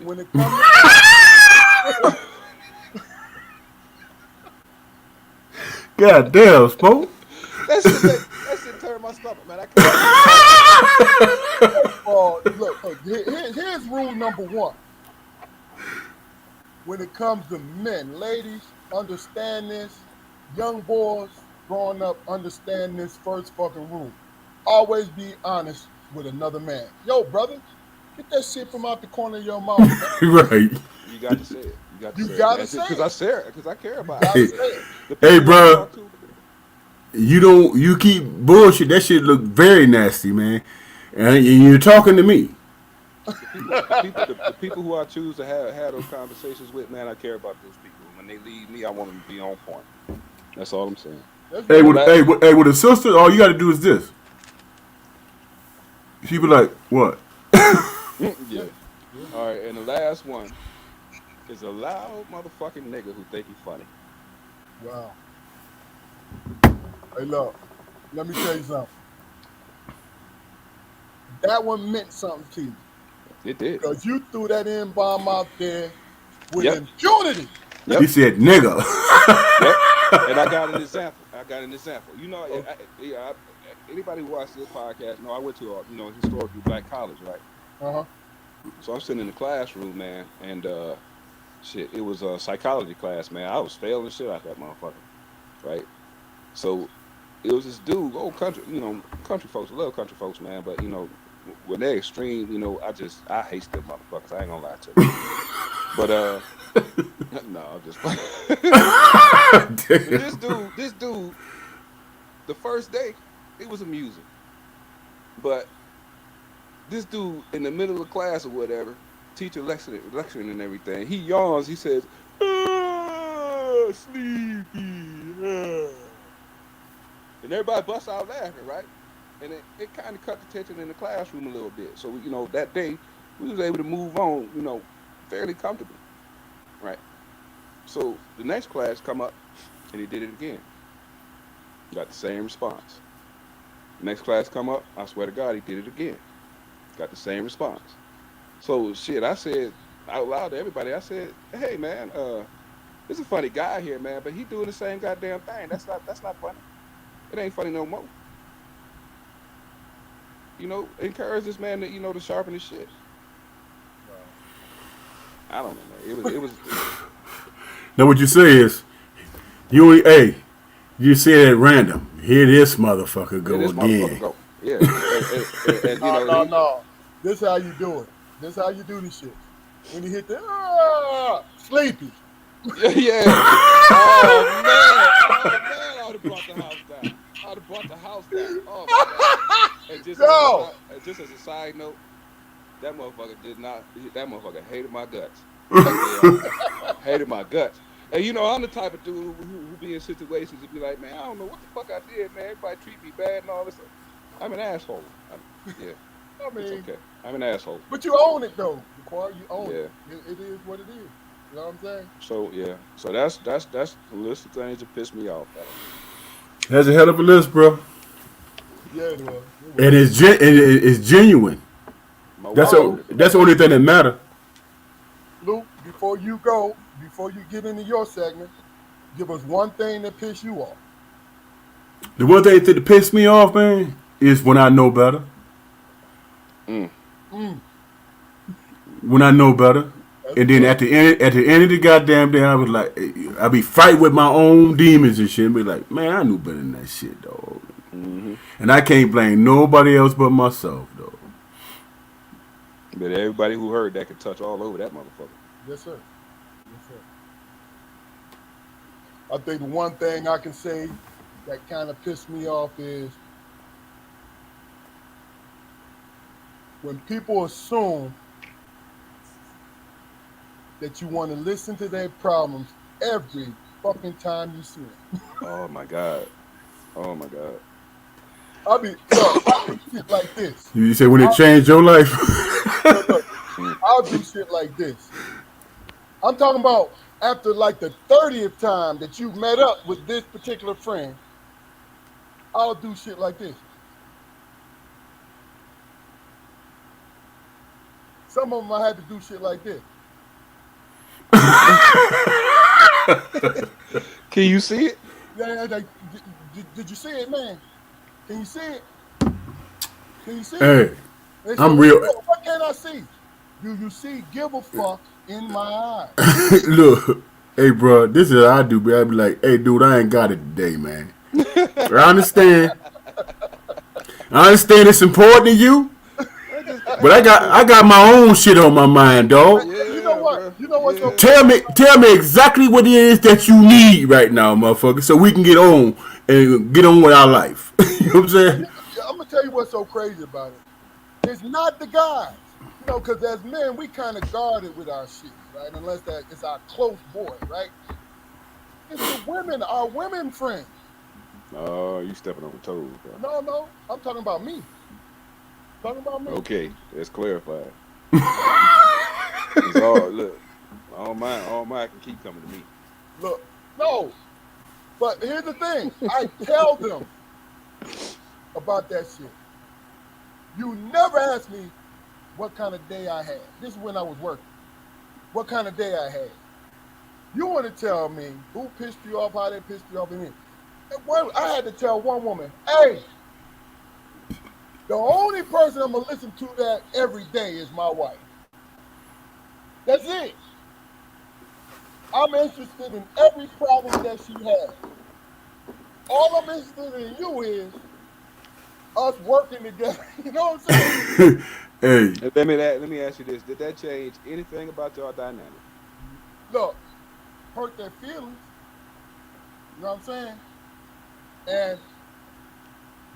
Speaker 2: God damn, Smoke.
Speaker 3: that shit turned my stomach, man. I can't.
Speaker 1: look, here's rule number 1. When it comes to men, ladies, understand this. Young boys growing up, understand this first fucking rule. Always be honest with another man. Yo, brother, get that shit from out the corner of your mouth.
Speaker 2: Right.
Speaker 3: You got to say it.
Speaker 1: You gotta say it.
Speaker 3: Because I care about
Speaker 2: Hey,
Speaker 3: it.
Speaker 2: hey, bro. You keep bullshit. That shit look very nasty, man. And you're talking to me.
Speaker 3: The people who I choose to have those conversations with, man, I care about those people. When they leave me, I want them to be on point. That's all I'm saying.
Speaker 2: Hey, with a sister, all you got to do is this. She be like, what?
Speaker 3: Yeah. All right, and the last one is a loud motherfucking nigga who think he funny.
Speaker 1: Wow. Hey, look, let me tell you something. That one meant something to you.
Speaker 3: It did.
Speaker 1: Because you threw that N-bomb out there with
Speaker 3: Yep.
Speaker 1: impunity.
Speaker 3: Yep.
Speaker 2: He said, nigga.
Speaker 3: Yep. And I got an example. Anybody who watches this podcast know I went to a historically black college, right?
Speaker 1: Uh-huh.
Speaker 3: So I'm sitting in the classroom, man, and it was a psychology class, man. I was failing shit out that motherfucker, right? So it was this dude, old country, country folks. I love country folks, man, but when they're extreme, I hate them motherfuckers. I ain't gonna lie to you. But no, I'm just but this dude, the first day, it was amusing. But this dude in the middle of the class or whatever, teacher lecturing and everything, he yawns, he says, sleepy. And everybody busts out laughing, right? And it kind of cut the tension in the classroom a little bit. So, that day, we was able to move on, fairly comfortably, right? So the next class come up, and he did it again. Got the same response. Next class come up, I swear to God, he did it again. Got the same response. So, shit, I said out loud to everybody, I said, hey, man, there's a funny guy here, man, but he doing the same goddamn thing. That's not funny. It ain't funny no more. Encourage this man to, to sharpen his shit. I don't know, man. It was.
Speaker 2: Now what you say is, you say it at random. Here this motherfucker go again.
Speaker 3: Yeah.
Speaker 1: No. This how you do it. This how you do this shit. When you hit the sleepy.
Speaker 3: Yeah. Oh man, I would have brought the house down. Oh my God. And just as a side note, that motherfucker hated my guts. Hated my guts. And I'm the type of dude who be in situations and be like, man, I don't know what the fuck I did, man. Everybody treat me bad and all this. I'm an asshole.
Speaker 1: It's okay.
Speaker 3: I'm an asshole.
Speaker 1: But you own it though, Required. You own it. It is what it is. You know what I'm saying?
Speaker 3: So yeah. So that's the list of things that piss me off.
Speaker 2: That's a hell of a list, bro.
Speaker 1: Yeah, it was.
Speaker 2: And it's genuine. That's the only thing that matters.
Speaker 1: Luke, before you get into your segment, give us one thing that pissed you off.
Speaker 2: The one thing that pissed me off, man, is when I know better. When I know better. And then at the end of the goddamn day, I was like, I be fighting with my own demons and shit. And be like, man, I knew better than that shit, dog.
Speaker 3: Mm-hmm.
Speaker 2: And I can't blame nobody else but myself, dog.
Speaker 3: But everybody who heard that could touch all over that motherfucker.
Speaker 1: Yes, sir. I think the one thing I can say that kind of pissed me off is when people assume that you want to listen to their problems every fucking time you see them.
Speaker 3: Oh my God. Oh my God.
Speaker 1: I mean, look, I do shit like this.
Speaker 2: You say when it changed your life?
Speaker 1: Look, I'll do shit like this. I'm talking about after like the 30th time that you've met up with this particular friend, I'll do shit like this. Some of them I had to do shit like this.
Speaker 3: Can you see it?
Speaker 1: Yeah, did you see it, man? Can you see it? Can you see it?
Speaker 2: Hey,
Speaker 1: They
Speaker 2: I'm
Speaker 1: say,
Speaker 2: real.
Speaker 1: What can I see? Do you see give a fuck in my eyes?
Speaker 2: Look, hey, bro, this is what I do, bro. I be like, hey, dude, I ain't got it today, man. I understand. I understand it's important to you, but I got my own shit on my mind, dog.
Speaker 1: You know what?
Speaker 3: Bro.
Speaker 1: You know what's
Speaker 3: Yeah.
Speaker 1: okay?
Speaker 2: Tell me exactly what it is that you need right now, motherfucker, so we can get on and get on with our life. You know what I'm saying?
Speaker 1: I'm gonna tell you what's so crazy about it. It's not the guys, you know, because as men we kind of guarded with our shit, right? Unless that it's our close boy, right? It's the women, our women friends.
Speaker 3: Oh, you stepping on the toes, bro.
Speaker 1: No, I'm talking about me. Talking about me.
Speaker 3: Okay, let's clarify. It's all look. All mine can keep coming to me.
Speaker 1: Look, no. But here's the thing. I tell them about that shit. You never ask me what kind of day I had. This is when I was working. What kind of day I had. You want to tell me who pissed you off, how they pissed you off, and I had to tell one woman, hey, the only person I'm going to listen to that every day is my wife. That's it. I'm interested in every problem that she has. All I'm interested in you is us working together. You know what I'm saying?
Speaker 2: Hey,
Speaker 3: Let me ask you this: did that change anything about your dynamic?
Speaker 1: Look, hurt their feelings. You know what I'm saying? And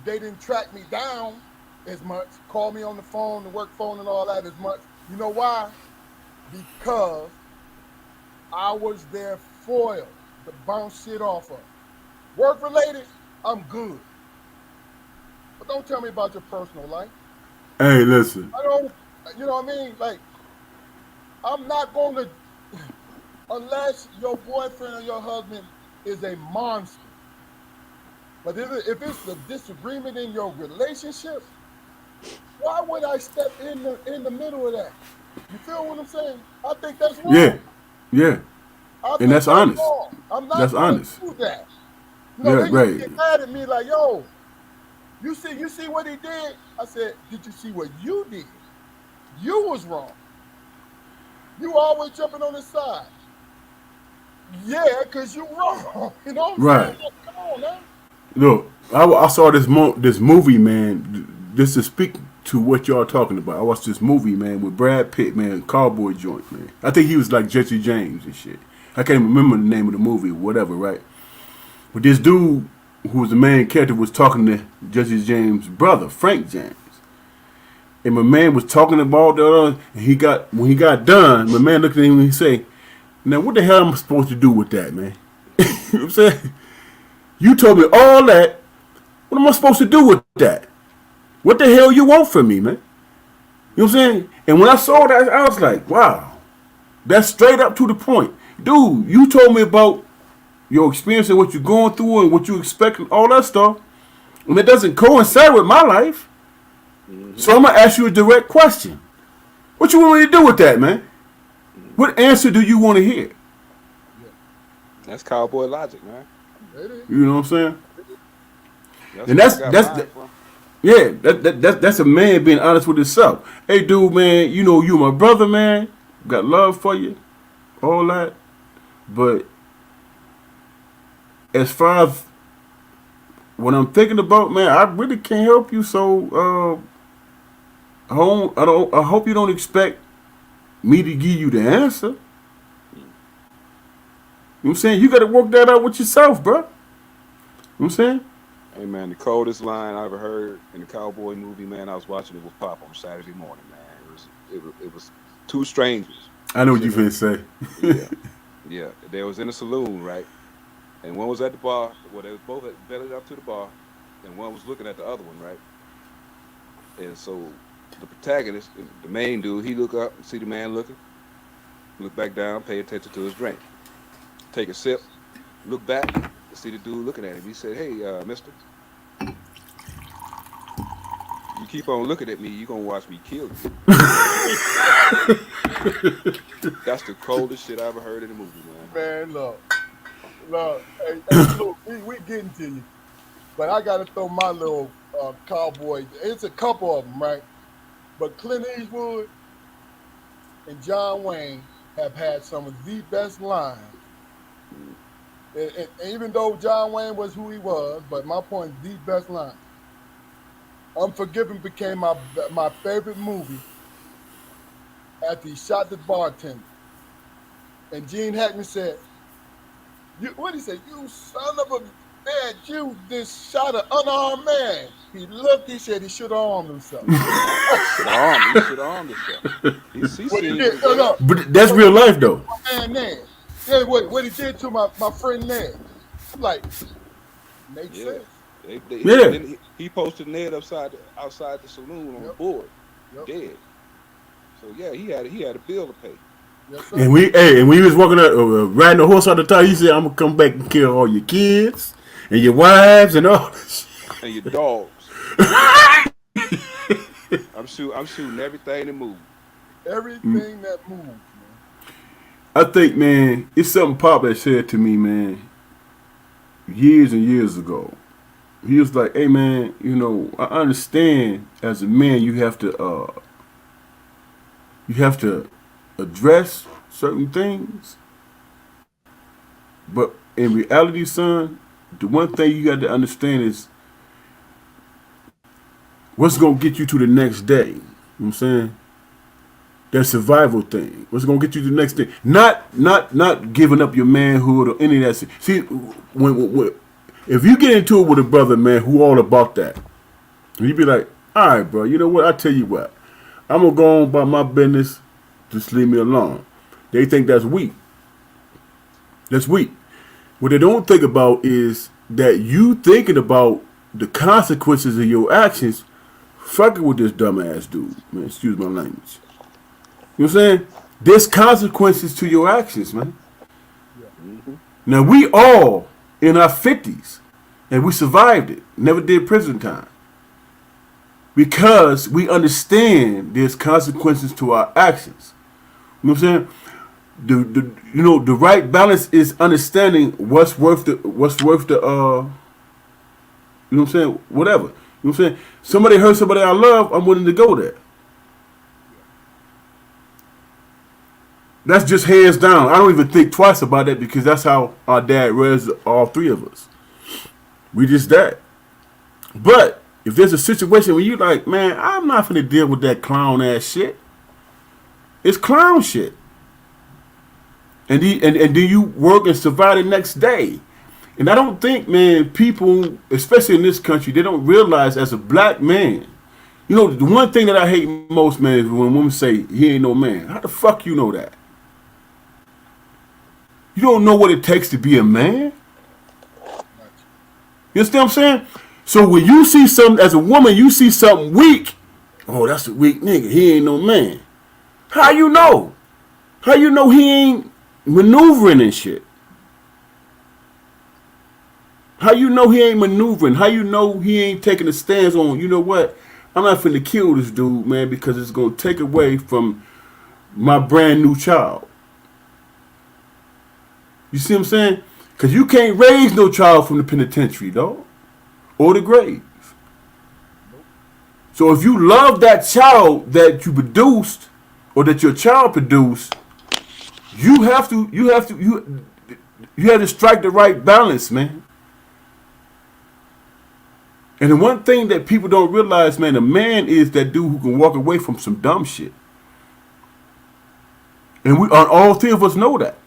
Speaker 1: they didn't track me down as much, call me on the phone, the work phone and all that as much. You know why? Because I was their foil to bounce shit off of. Work related, I'm good. But don't tell me about your personal life.
Speaker 2: hey, listen.
Speaker 1: I don't, you know what I mean? Like, I'm not going to, unless your boyfriend or your husband is a monster. But if it's a disagreement in your relationship, why would I step in the middle of that? You feel what I'm saying? I think that's wrong.
Speaker 2: Yeah,
Speaker 1: I
Speaker 2: and
Speaker 1: think
Speaker 2: that's honest.
Speaker 1: wrong. I'm not
Speaker 2: That's
Speaker 1: going
Speaker 2: honest.
Speaker 1: to do that. You know,
Speaker 2: Yeah,
Speaker 1: they
Speaker 2: right.
Speaker 1: get mad at me like, yo, you see what he did? I said, did you see what you did? You was wrong. You always jumping on his side. Yeah, because you wrong. You know what I'm
Speaker 2: Right.
Speaker 1: saying? Like, come on, man.
Speaker 2: Look, I saw this movie, man. Just to speak to what y'all talking about, I watched this movie, man, with Brad Pitt, man, cowboy joint, man. I think he was like Jesse James and shit. I can't remember the name of the movie, whatever, right? But this dude, who was the main character, was talking to Jesse James' brother, Frank James. And my man was talking about the and when he got done, my man looked at him and he say, now what the hell am I supposed to do with that, man? You know what I'm saying? You told me all that. What am I supposed to do with that? What the hell you want from me, man? You know what I'm saying? And when I saw that, I was like, wow. That's straight up to the point. Dude, you told me about your experience and what you're going through and what you expect and all that stuff. And it doesn't coincide with my life. So I'm going to ask you a direct question. What you want me to do with that, man? What answer do you want to hear?
Speaker 3: That's cowboy logic, man.
Speaker 1: It is.
Speaker 2: You know what I'm saying?
Speaker 3: That's
Speaker 2: And
Speaker 3: where I got mine from.
Speaker 2: Yeah, that's a man being honest with himself. Hey, dude, man, you know you my brother, man. Got love for you, all that. But as far as what I'm thinking about, man, I really can't help you. So I hope you don't expect me to give you the answer. what I'm saying? You got to work that out with yourself, bro. You know what I'm saying?
Speaker 3: Hey man, the coldest line I ever heard in the cowboy movie, man, I was watching it with Pop on Saturday morning, man. It was two strangers.
Speaker 2: I know what you
Speaker 3: Sitting
Speaker 2: finna say.
Speaker 3: Yeah, yeah. They was in a saloon, right? And one was at the bar. Well, they was both bellied up to the bar, and one was looking at the other one, right? And so the protagonist, the main dude, he look up and see the man looking, look back down, pay attention to his drink, take a sip, look back, and see the dude looking at him. He said, "Hey, Mister, you keep on looking at me, you gonna watch me kill you." That's the coldest shit I ever heard in a movie, man.
Speaker 1: Man, look, hey, look, we getting to you, but I gotta throw my little cowboy. It's a couple of them, right? But Clint Eastwood and John Wayne have had some of the best lines. And even though John Wayne was who he was, but my point, the best line. Unforgiven became my favorite movie after he shot the bartender. And Gene Hackman said, what he said, "You son of a man, you just shot an unarmed man." He looked, he said he should have armed himself.
Speaker 3: He should have armed himself.
Speaker 1: What he did, no.
Speaker 2: But that's real life, though.
Speaker 1: Man, Ned. Yeah, what he did to my friend Ned. I'm like, makes sense.
Speaker 2: Yeah.
Speaker 3: He posted Ned outside the saloon on the board, dead. So yeah, he had a bill to pay.
Speaker 1: Yes, sir.
Speaker 2: And when he was walking out, riding the horse out the top, he said, "I'm gonna come back and kill all your kids and your wives and all this
Speaker 3: and your dogs." I'm shooting everything that moves.
Speaker 1: Everything that moves, man.
Speaker 2: I think, man, it's something Pop had said to me, man, years and years ago. He was like, "Hey, man, you know, I understand as a man you have to address certain things, but in reality, son, the one thing you got to understand is what's gonna get you to the next day." You know what I'm saying? That survival thing. What's gonna get you to the next day? Not giving up your manhood or any of that. See, when if you get into it with a brother, man, who all about that, and you be like, "All right, bro, you know what? I tell you what, I'm gonna go on about my business. Just leave me alone." They think that's weak. That's weak. What they don't think about is that you thinking about the consequences of your actions, fucking with this dumbass dude. Man, excuse my language. You know what I'm saying? There's consequences to your actions, man.
Speaker 3: Mm-hmm.
Speaker 2: Now, we all in our 50s, and we survived it. Never did prison time. Because we understand there's consequences to our actions. You know what I'm saying? The right balance is understanding what's worth the you know what I'm saying? Whatever. You know what I'm saying? Somebody hurt somebody I love, I'm willing to go there. That's just hands down. I don't even think twice about that because that's how our dad raised all three of us. We just that. But if there's a situation where you're like, "Man, I'm not finna deal with that clown ass shit," it's clown shit. And do you work and survive the next day? And I don't think, man, people, especially in this country, they don't realize as a black man. You know, the one thing that I hate most, man, is when women say he ain't no man. How the fuck you know that? You don't know what it takes to be a man? You understand what I'm saying? So when you see something, as a woman, you see something weak, "Oh, that's a weak nigga. He ain't no man." How you know? How you know he ain't maneuvering and shit? How you know he ain't maneuvering? How you know he ain't taking a stance on, "You know what? I'm not finna kill this dude, man, because it's gonna take away from my brand new child." You see what I'm saying? Because you can't raise no child from the penitentiary, dog, or the grave. So if you love that child that you produced, or that your child produced, you have to strike the right balance, man. And the one thing that people don't realize, man, a man is that dude who can walk away from some dumb shit. And all three of us know that.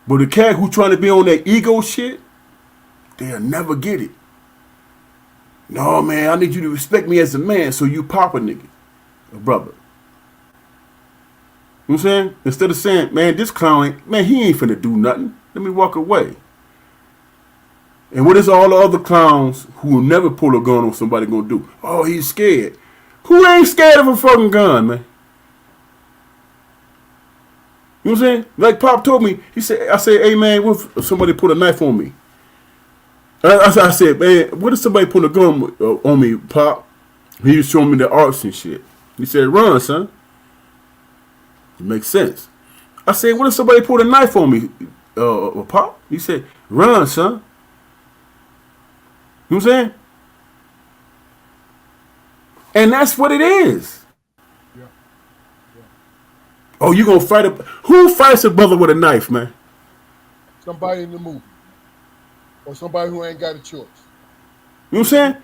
Speaker 2: But the cat who trying to be on that ego shit, they'll never get it. No, man, I need you to respect me as a man, so you pop a nigga, a brother. You know what I'm saying? Instead of saying, man, this clown, man, he ain't finna do nothing. Let me walk away. And what is all the other clowns who will never pull a gun on somebody gonna do? Oh, he's scared. Who ain't scared of a fucking gun, man? You know what I'm saying? Like Pop told me, I said, hey man, what if somebody put a knife on me? I said, man, what if somebody put a gun on me, Pop? He was showing me the arts and shit. He said, run, son. It makes sense. I said, what if somebody put a knife on me, Pop? He said, run, son. You know what I'm saying? And that's what it is.
Speaker 1: Yeah.
Speaker 2: Oh, you gonna fight who fights a brother with a knife, man?
Speaker 1: Somebody in the movie. Or somebody who ain't got a choice.
Speaker 2: You know what I'm saying?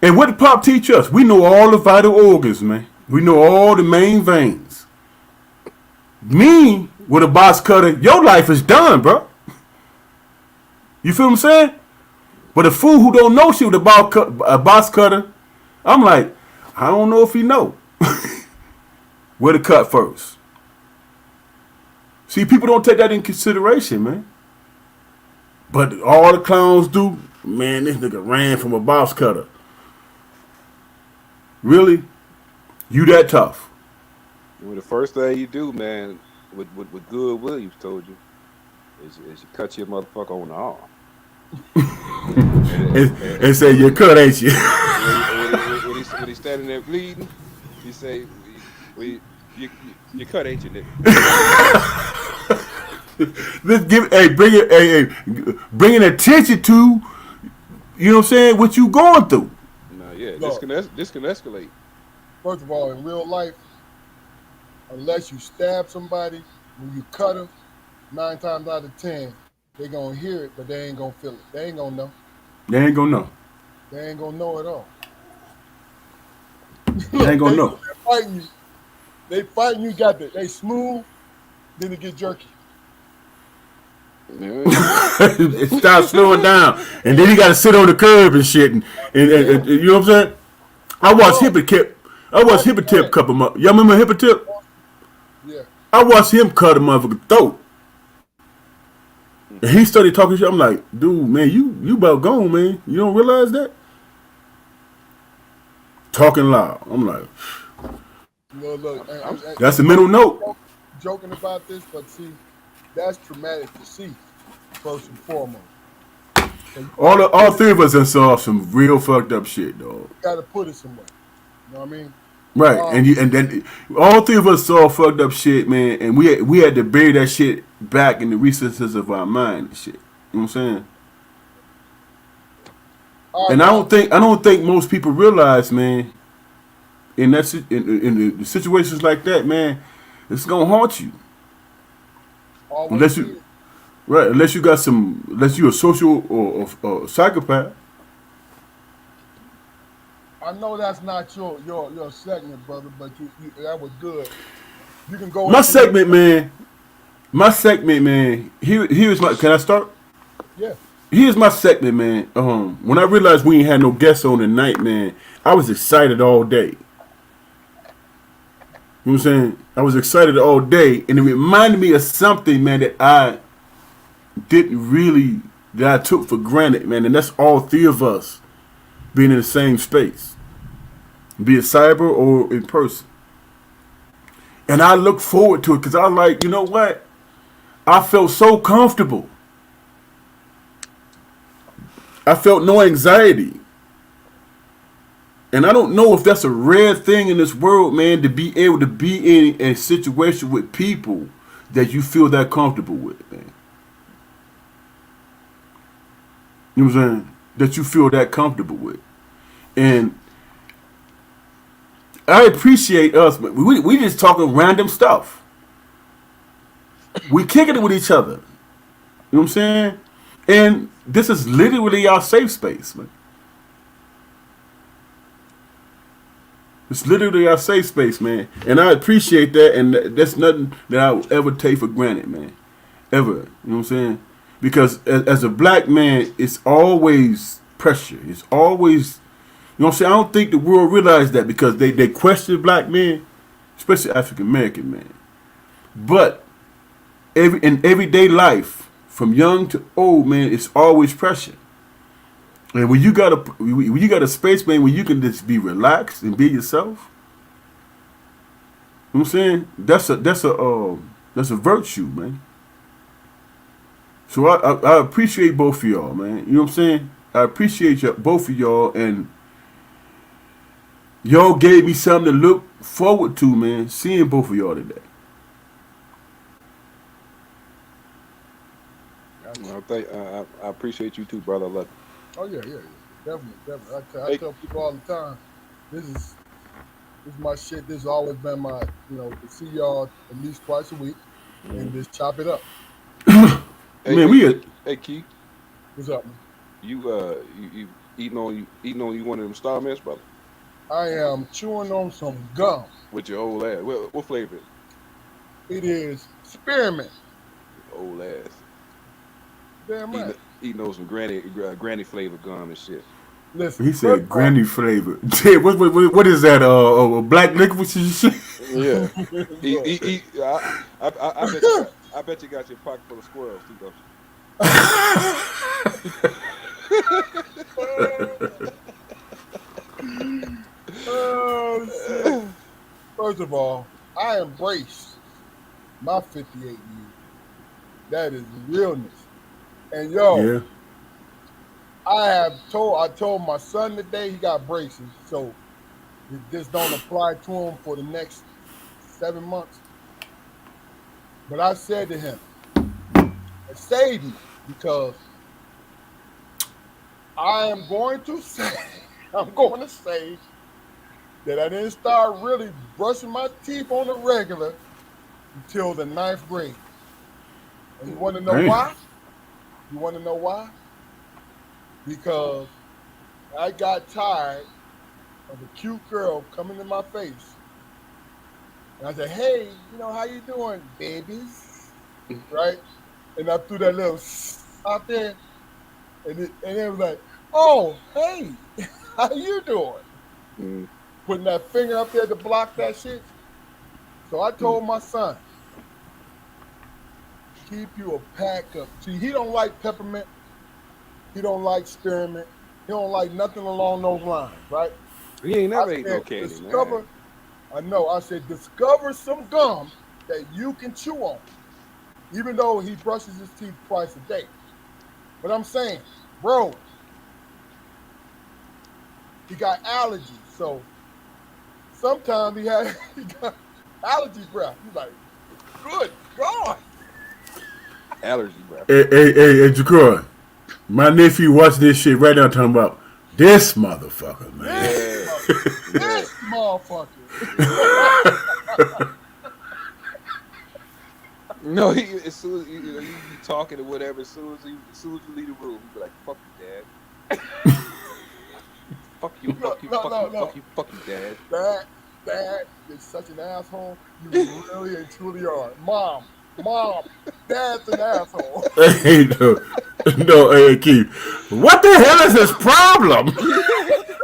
Speaker 2: And what did Pop teach us? We know all the vital organs, man. We know all the main veins. Me, with a box cutter, your life is done, bro. You feel what I'm saying? But a fool who don't know shit with a box cutter, I'm like, I don't know if he know where to cut first. See, people don't take that in consideration, man. But all the clowns do, man, this nigga ran from a box cutter. Really? You that tough?
Speaker 3: Well, the first thing you do, man, what Good Williams told you, is you cut your motherfucker on the arm.
Speaker 2: and say, you cut, ain't you?
Speaker 3: when he's standing there bleeding, he say, well, you cut, ain't you, nigga?
Speaker 2: Let's bringing attention to, you know what I'm saying, what you going through.
Speaker 3: No, yeah, this can escalate.
Speaker 1: First of all, in real life, unless you stab somebody, when you cut them, 9 times out of 10, they gonna hear it, but they ain't gonna feel it. They ain't gonna know.
Speaker 2: They ain't gonna know.
Speaker 1: They ain't gonna know at all.
Speaker 2: They ain't gonna know.
Speaker 1: They fighting you, they smooth, then it get jerky.
Speaker 2: It starts slowing down, and then he got to sit on the curb and shit, and you know what I'm saying? I watched Hippotip cut him up. Y'all remember Hippotip?
Speaker 1: Yeah.
Speaker 2: I watched him cut a motherfucker's throat, and he started talking shit. I'm like, dude, man, you about gone, man. You don't realize that? Talking loud. I'm like,
Speaker 1: Look,
Speaker 2: that's a mental note.
Speaker 1: Joking about this, but see, that's traumatic to see, first and foremost.
Speaker 2: All three of us have saw some real fucked up shit, dog.
Speaker 1: You gotta put it somewhere. You know what I mean?
Speaker 2: Right, and then all three of us saw fucked up shit, man, and we had to bury that shit back in the recesses of our mind and shit. You know what I'm saying? And I don't think most people realize, man, in the situations like that, man, it's gonna haunt you. Unless you unless you're a social or psychopath.
Speaker 1: I know that's not your segment, brother, but you that was good. You can go.
Speaker 2: My segment, man. Here's my. Can I start?
Speaker 1: Yeah.
Speaker 2: Here's my segment, man. When I realized we ain't had no guests on tonight, man, I was excited all day. You know what I'm saying? I was excited all day, and it reminded me of something, man, that I took for granted, man, and that's all three of us being in the same space, be it cyber or in person. And I look forward to it because I was like, you know what? I felt so comfortable. I felt no anxiety. And I don't know if that's a rare thing in this world, man, to be able to be in a situation with people that you feel that comfortable with, man. You know what I'm saying? That you feel that comfortable with. And I appreciate us, but we just talking random stuff. We kicking it with each other. You know what I'm saying? And this is literally our safe space, man. It's literally our safe space, man. And I appreciate that, and that's nothing that I will ever take for granted, man. ever. You know what I'm saying? Because as a black man, it's always pressure. It's always, you know what I'm saying? I don't think the world realizes that because they question black men, especially African American men. But in everyday life, from young to old, man, it's always pressure. And when you got a space, man, where you can just be relaxed and be yourself, you know what I'm saying? That's a virtue, man. So I appreciate both of y'all, man. You know what I'm saying? I appreciate both of y'all, and y'all gave me something to look forward to, man. Seeing both of y'all today.
Speaker 3: I appreciate you too, brother. I love you.
Speaker 1: Oh yeah, definitely. I tell people all the time, this is my shit. This has always been my, to see y'all at least twice a week and just chop it up.
Speaker 3: Hey, Keith.
Speaker 1: What's up, man?
Speaker 3: You eating on one of them Star Mist, brother?
Speaker 1: I am chewing on some gum.
Speaker 3: With your old ass. What flavor is it?
Speaker 1: It is spearmint.
Speaker 3: Old ass.
Speaker 1: Damn right.
Speaker 3: Eating on some granny flavor gum and shit.
Speaker 1: Listen,
Speaker 2: He said granny flavor. What is that? Black licorice and shit?
Speaker 3: Yeah. I bet you got your pocket full of squirrels too, don't you?
Speaker 1: Oh, shit. First of all, I embrace my 58 years. That is realness. And
Speaker 2: Yeah.
Speaker 1: I told my son today he got braces, so this don't apply to him for the next 7 months. But I said to him, it saved me because I'm going to say that I didn't start really brushing my teeth on the regular until the 9th grade. And you want to know why? You want to know why? Because I got tired of a cute girl coming in my face. And I said, hey, how you doing, babies? Right? And I threw that little out there. And it was like, oh, hey, how you doing? Putting that finger up there to block that shit. So I told my son, keep you a pack of. See, he don't like peppermint. He don't like spearmint. He don't like nothing along those lines, right?
Speaker 3: He ain't never ate no candy, man.
Speaker 1: I know. I said, discover some gum that you can chew on, even though he brushes his teeth twice a day. But I'm saying, bro, he got allergies, so sometimes he got allergy breath. He's like, good God.
Speaker 3: Allergy breath.
Speaker 2: Hey, Jakar. My nephew watching this shit right now talking about this motherfucker, man.
Speaker 1: This motherfucker.
Speaker 3: No, as soon as you be talking or whatever, as soon as you leave the room, you be like, fuck you, Dad. Fuck you, Dad.
Speaker 1: Dad is such an asshole. You really and truly are. Mom, Dad's an asshole.
Speaker 2: Hey, no, hey, Keith. What the hell is his problem?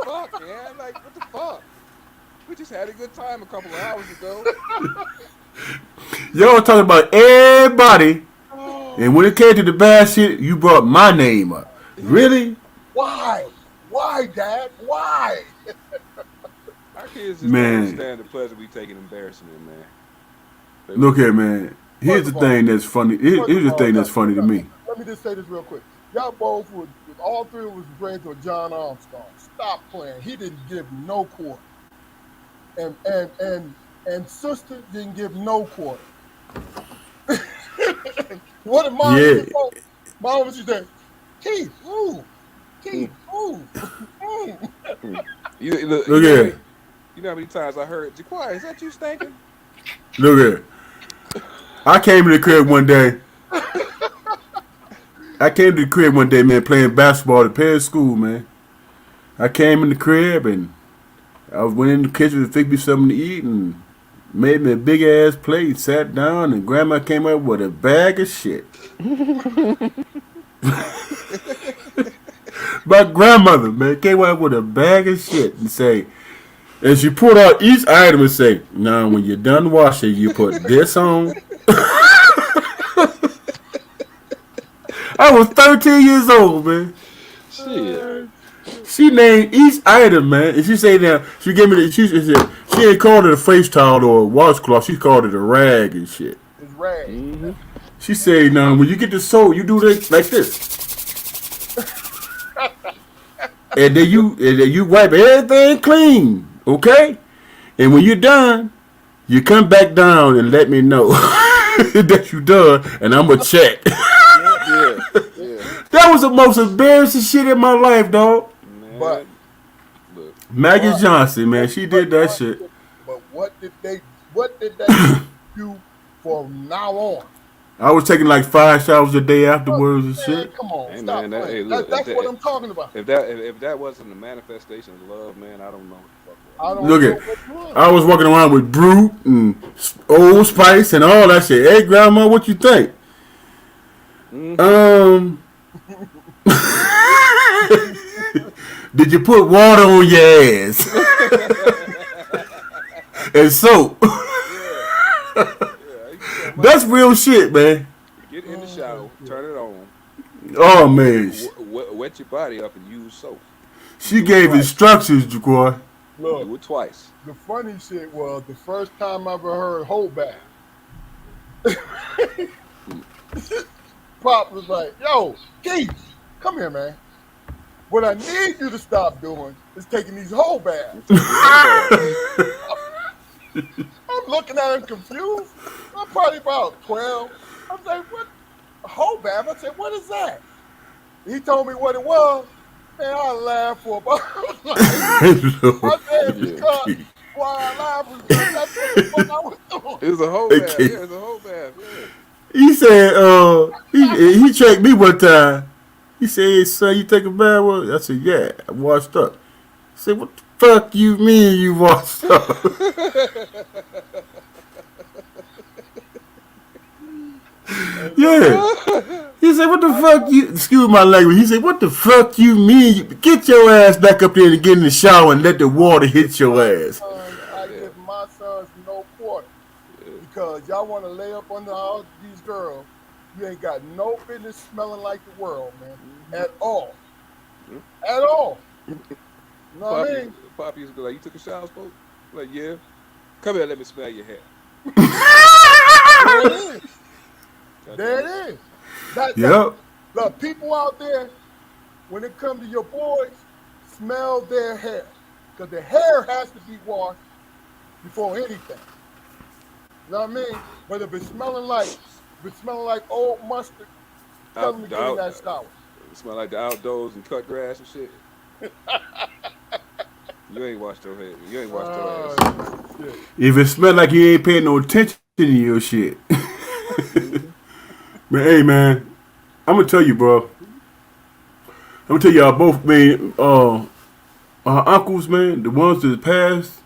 Speaker 3: Fuck, man. Like, what the fuck? We just had a good time a couple of hours ago.
Speaker 2: Y'all talking about everybody, and when it came to the bad shit, you brought my name up. Really?
Speaker 1: Why? Why, Dad? Why?
Speaker 3: Our kids just don't understand the pleasure we take in embarrassing them, man.
Speaker 2: Look here, man. Here's the thing that's funny. Here's the thing that's funny to me.
Speaker 1: Let me just say this real quick. Y'all both all three of us was raised with John Armstrong. Stop playing. He didn't give no quarter. And sister didn't give no quarter. What did mom do? Mom was just saying, Keith, ooh. Keith, ooh.
Speaker 3: Look here. You know how many times I heard, Jaquan, is that you stinking?
Speaker 2: Look here. I came to the crib one day. Man, playing basketball at Perry School, man. I came in the crib and I went in the kitchen to fix me something to eat, and made me a big ass plate, sat down, and grandma came up with a bag of shit. My grandmother, man, came up with a bag of shit and she pulled out each item and say, now when you're done washing, you put this on. I was 13 years old, man.
Speaker 3: Shit.
Speaker 2: She named each item, man, and she said now she gave me she said she ain't called it a face towel or a washcloth, she called it a rag and shit.
Speaker 1: It's rag.
Speaker 3: Mm-hmm.
Speaker 2: She said now when you get the soap, you do this like this. and then you wipe everything clean, okay? And when you're done, you come back down and let me know that you done, and I'm gonna check.
Speaker 3: Yeah.
Speaker 2: That was the most embarrassing shit in my life, dog.
Speaker 3: Man,
Speaker 1: But-
Speaker 3: look,
Speaker 2: Maggie Johnson, man, she did that shit.
Speaker 1: But what did they do from now on?
Speaker 2: I was taking like 5 showers a day afterwards and
Speaker 1: Man,
Speaker 2: shit.
Speaker 1: come on,
Speaker 3: Hey,
Speaker 1: stop
Speaker 3: man, that-
Speaker 1: playing.
Speaker 3: hey, look,
Speaker 1: That's
Speaker 3: that-
Speaker 1: what I'm talking about.
Speaker 3: if that wasn't a manifestation of love, man, I don't know what the fuck was.
Speaker 1: I don't
Speaker 2: Look
Speaker 1: know
Speaker 2: at-
Speaker 1: what was.
Speaker 2: I was walking around with Brute and Old Spice and all that shit. Hey, grandma, what you think? Did you put water on your ass? And soap. That's real shit, man.
Speaker 3: Get in the shower, turn it on,
Speaker 2: Oh, man.
Speaker 3: wet your body up, and use soap.
Speaker 2: She gave instructions, Jaquan.
Speaker 1: Look,
Speaker 3: Do it twice.
Speaker 1: the funny shit was the first time I ever heard whole bath. Pop was like, yo, Keith, come here, man. What I need you to stop doing is taking these whole baths. I'm looking at him confused. I'm probably about 12. I was like, what? A whole bath? I said, what is that? He told me what it was. Man, I laughed for about I said, because why I laughed was because that's what the fuck I was doing.
Speaker 3: It was a whole bath. Yeah, it was a whole bath. Yeah.
Speaker 2: He said, he checked me one time. He said, hey, son, you take a bath? Well, I said, yeah, I washed up. He said, what the fuck you mean you washed up? Yeah. He said, what the fuck you, excuse my language, he said, what the fuck you mean? Get your ass back up there and get in the shower and let the water hit your ass.
Speaker 1: I give my sons no quarter because y'all want to lay up under all these girls. You ain't got no business smelling like the world, man, at all. At all. You know what I mean?
Speaker 3: Poppy used to be like, you took a shower, folks? Like, yeah. Come here, let me smell your hair.
Speaker 1: There it is. There it is.
Speaker 2: Yep.
Speaker 1: Look, people out there, when it comes to your boys, smell their hair. Because the hair has to be washed before anything. You know what I mean? But if it's smelling like old mustard, tell them to get in that shower.
Speaker 3: It smell like the outdoors and cut grass and shit. You ain't washed your head. You ain't washed your ass.
Speaker 1: Shit.
Speaker 2: If it smell like you ain't paying no attention to your shit. Man, hey, man. I'm going to tell you, bro. I'm going to tell y'all both, man. Our uncles, man, the ones that passed,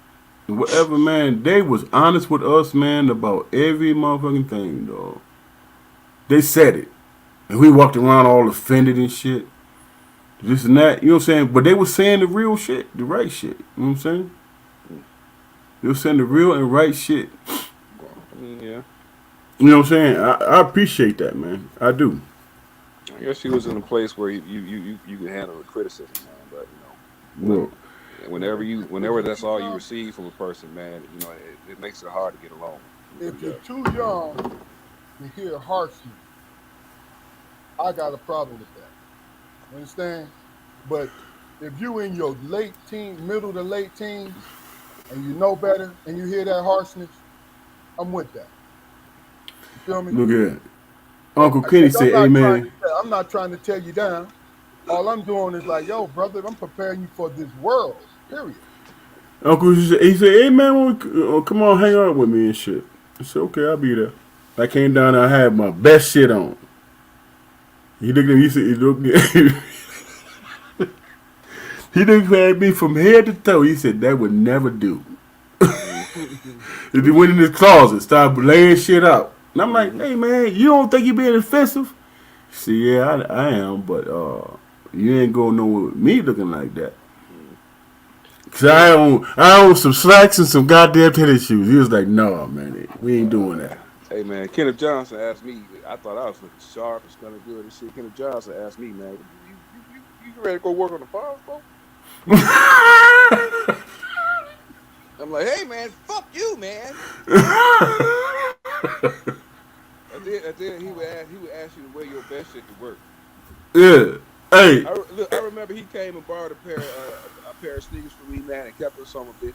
Speaker 2: whatever, man, they was honest with us, man, about every motherfucking thing, dog. They said it. And we walked around all offended and shit. This and that, you know what I'm saying? But they was saying the real shit, the right shit. You know what I'm saying? They was saying the real and right shit.
Speaker 3: I mean, yeah.
Speaker 2: You know what I'm saying? I appreciate that, man. I do.
Speaker 3: I guess she was in a place where you can handle the criticism, man. But you know, whenever that's all you receive from a person, man, you know, it makes it hard to get along.
Speaker 1: If you're too young to hear harshness, I got a problem with that. You understand? But if you in your late teens, middle to late teens, and you know better, and you hear that harshness, I'm with that. You feel me?
Speaker 2: Look at it. Uncle Kenny said, amen.
Speaker 1: I'm not trying to tear you down. All I'm doing is like, yo, brother, I'm preparing you for this world, period.
Speaker 2: Uncle, he said, hey, man, come on, hang out with me and shit. I said, okay, I'll be there. I came down and I had my best shit on. He looked at me, he looked at me. He looked at me from head to toe. He said, that would never do. If he went in his closet, started laying shit out. And I'm like, hey man, you don't think you being offensive? See, yeah, I am, but you ain't going nowhere with me looking like that. Cause I own some slacks and some goddamn tennis shoes. He was like, no, man, we ain't doing that.
Speaker 3: Hey man, Kenneth Johnson asked me. I thought I was looking sharp and smelling good and shit. Kenneth Johnson asked me, man, you ready to go work on the farm, bro? I'm like, hey man, fuck you, man. And then he would ask you to wear your best shit to work.
Speaker 2: Yeah. Hey.
Speaker 3: I remember he came and borrowed a pair of sneakers from me, man, and kept us on my bitches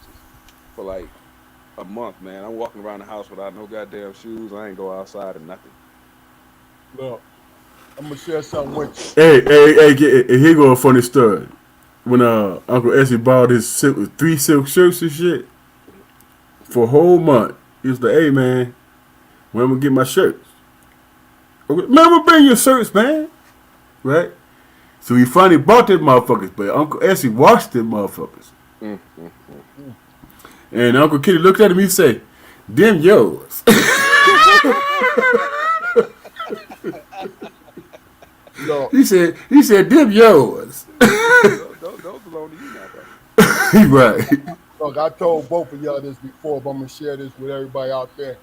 Speaker 3: for like a month, man. I'm walking around the house without no goddamn shoes. I ain't go outside or nothing.
Speaker 1: Look, I'm gonna share something with you.
Speaker 2: Hey, here go a funny story. When Uncle Essie bought his 3 silk shirts and shit for a whole month, he was like, hey man, when I'm gonna get my shirts? Remember, bring your shirts, man. Right? So he finally bought them motherfuckers, but Uncle Essie washed them motherfuckers. And Uncle Kitty looked at him, he said, them yours.
Speaker 1: No,
Speaker 2: He said, them yours.
Speaker 3: Those belong to you now, bro.
Speaker 2: Right.
Speaker 1: look, I told both of y'all this before, but I'm gonna share this with everybody out there.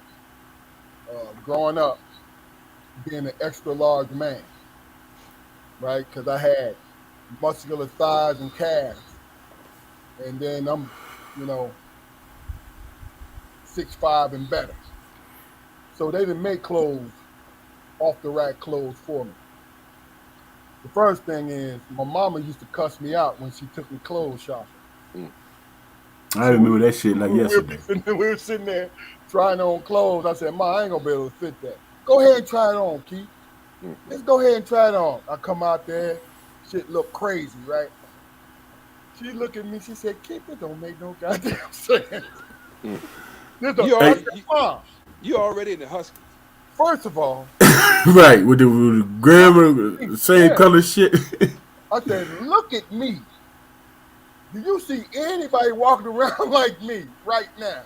Speaker 1: Growing up, being an extra large man, right? Because I had muscular thighs and calves, and then I'm, 6'5" and better. So they didn't make clothes, off the rack clothes for me. The first thing is, my mama used to cuss me out when she took me clothes shopping.
Speaker 2: I remember that shit like yesterday.
Speaker 1: We were sitting there trying on clothes. I said, Ma, I ain't gonna be able to fit that. Go ahead and try it on, Keith. Let's go ahead and try it on. I come out there, shit look crazy, right? She looked at me, she said, Keith, it don't make no goddamn sense.
Speaker 3: You already in the Huskies.
Speaker 1: First of all,
Speaker 2: Right, with the grammar, same color shit.
Speaker 1: I said, look at me. Do you see anybody walking around like me right now?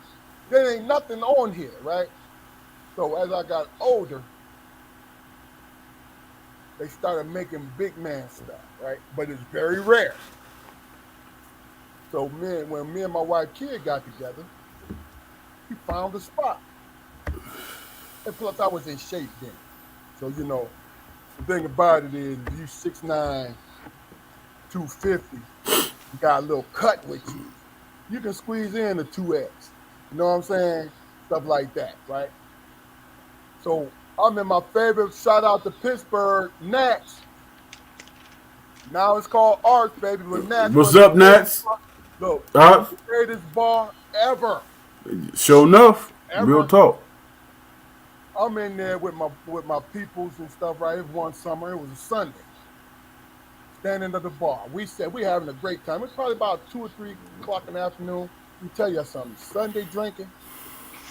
Speaker 1: There ain't nothing on here, right? So as I got older, they started making big man stuff, right? But it's very rare. So when me and my wife kid got together, we found a spot. And plus I was in shape then. So the thing about it is if you 6'9", 250, you got a little cut with you. You can squeeze in a 2X. You know what I'm saying? Stuff like that, right? So I'm in my favorite, shout out to Pittsburgh, Nats. Now it's called Arts, baby. But Nats.
Speaker 2: What's up, Nats?
Speaker 1: Look,
Speaker 2: Arts?
Speaker 1: the greatest bar ever.
Speaker 2: Sure enough, real talk.
Speaker 1: I'm in there with my peoples and stuff, right? It was one summer. It was a Sunday. Standing at the bar. We said we having a great time. It's probably about 2 or 3 o'clock in the afternoon. Let me tell you something. Sunday drinking,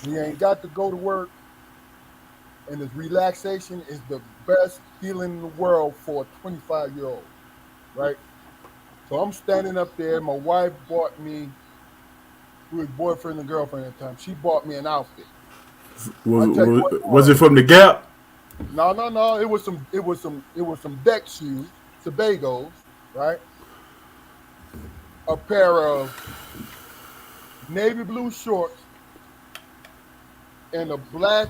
Speaker 1: you ain't got to go to work, and this relaxation is the best feeling in the world for a 25-year-old, right? So I'm standing up there. My wife bought me, we was boyfriend and girlfriend at the time. She bought me an outfit.
Speaker 2: Was it from the Gap?
Speaker 1: No. It was some deck shoes, Sebagos, right? A pair of navy blue shorts and a red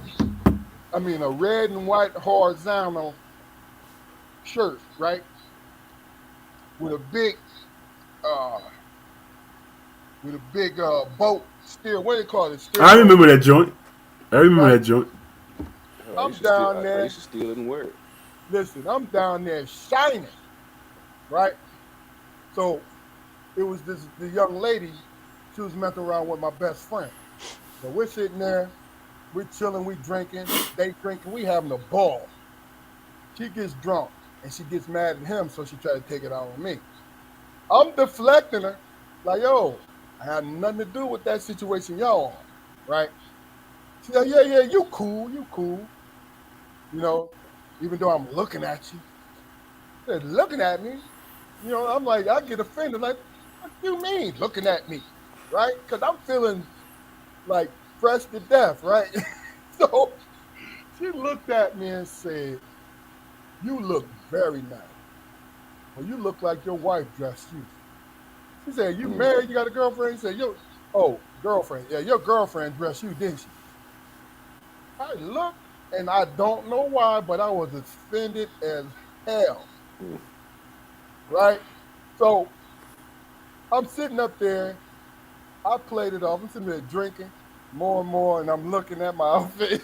Speaker 1: and white horizontal shirt, right? With a big boat steer. What do they call it?
Speaker 2: I remember that joint.
Speaker 1: I'm down there.
Speaker 3: I used to steal it and wear it.
Speaker 1: Listen, I'm down there shining, right? So it was the young lady. She was messing around with my best friend. So we're sitting there, we're chilling, we drinking, they drinking, we having a ball. She gets drunk and she gets mad at him, so she tried to take it out on me. I'm deflecting her, like, yo, I had nothing to do with that situation y'all on, right? She's like, yeah, you cool. Even though I'm looking at you. They're looking at me. I'm like, I get offended, like, what do you mean looking at me, right? Because I'm feeling, like fresh to death, right? So she looked at me and said, "You look very nice. Well, you look like your wife dressed you." She said, "You
Speaker 3: Mm.
Speaker 1: married? You got a girlfriend?" He said, "Yo, oh, girlfriend. Yeah, your girlfriend dressed you, didn't she?" I looked, and I don't know why, but I was offended as hell, right? So I'm sitting up there. I played it off. I'm sitting there drinking more and more, and I'm looking at my outfit.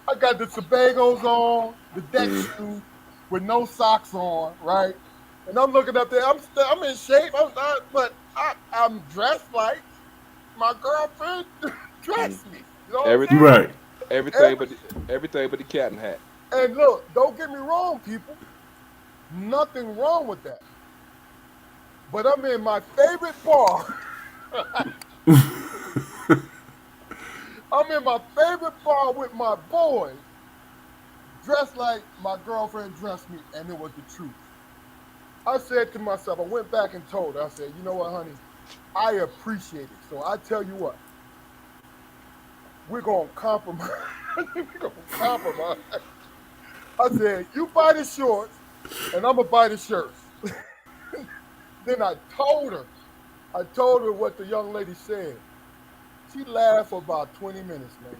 Speaker 1: I got the Sebagos on, the deck shoes with no socks on, right? And I'm looking up there. I'm in shape. I'm not, but I'm dressed like my girlfriend
Speaker 3: Mm.
Speaker 1: dressed me. You know what I'm
Speaker 3: Every
Speaker 1: saying?
Speaker 2: Right.
Speaker 3: everything
Speaker 1: Every,
Speaker 3: but everything but the captain hat.
Speaker 1: and look, don't get me wrong, people. Nothing wrong with that. But I'm in my favorite bar. I'm in my favorite bar with my boys, dressed like my girlfriend dressed me, and it was the truth. I said to myself, I went back and told her, I said, you know what, honey? I appreciate it. So I tell you what, we're gonna compromise. We're gonna compromise. I said, you buy the shorts and I'm gonna buy the shirts. Then I told her what the young lady said. She laughed for about 20 minutes, man.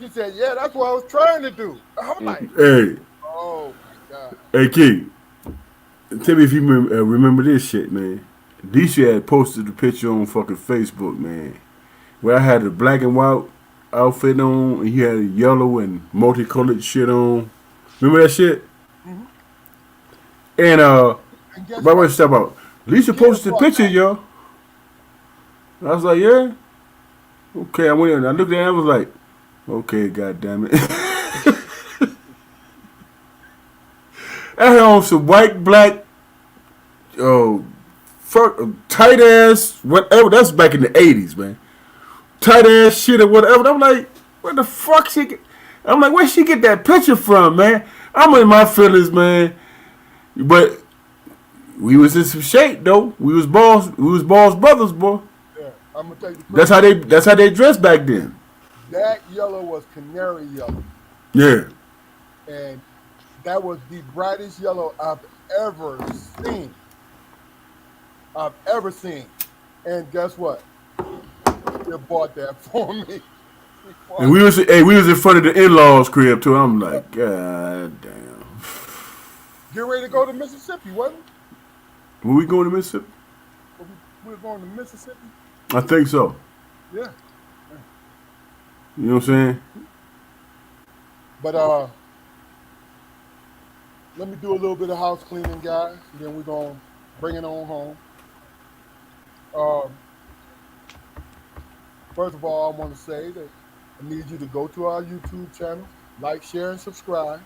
Speaker 1: She said, yeah, that's what I was trying to do. I'm like,
Speaker 2: Hey,
Speaker 1: oh my God.
Speaker 2: hey, King. Tell me if you remember this shit, man. DC had posted the picture on fucking Facebook, man, where I had a black and white outfit on, and he had a yellow and multicolored shit on. Remember that shit?
Speaker 1: Hmm.
Speaker 2: And
Speaker 1: And guess
Speaker 2: by the way,
Speaker 1: what?
Speaker 2: step out. Lisa
Speaker 1: Guess
Speaker 2: posted the
Speaker 1: what,
Speaker 2: picture,
Speaker 1: man?
Speaker 2: y'all. I was like, yeah, okay. I went in. I looked at it. I was like, okay, goddamn it. I had on some white, black, oh, fuck, tight ass, whatever. That's back in the '80s, man. Tight ass shit or whatever. And I'm like, where the fuck she get? I'm like, where she get that picture from, man? I'm in my feelings, man. But we was in some shape though. We was balls. We was balls brothers, boy.
Speaker 1: Yeah, I'm gonna tell you the
Speaker 2: That's
Speaker 1: crazy
Speaker 2: how they.
Speaker 1: thing.
Speaker 2: That's how they dressed back then.
Speaker 1: That yellow was canary yellow,
Speaker 2: Yeah.
Speaker 1: and that was the brightest yellow ever seen. I've ever seen. And guess what? She bought that for me. She
Speaker 2: And
Speaker 1: bought
Speaker 2: we was hey, we was in front of the in-laws crib too. I'm like, God damn.
Speaker 1: Get ready to go to Mississippi, wasn't
Speaker 2: Were we going to Mississippi?
Speaker 1: we were going to Mississippi?
Speaker 2: I think so.
Speaker 1: Yeah.
Speaker 2: You know what I'm saying?
Speaker 1: But let me do a little bit of house cleaning, guys, and then we're gonna bring it on home. Um, First of all, I want to say that I need you to go to our YouTube channel, like, share, and subscribe,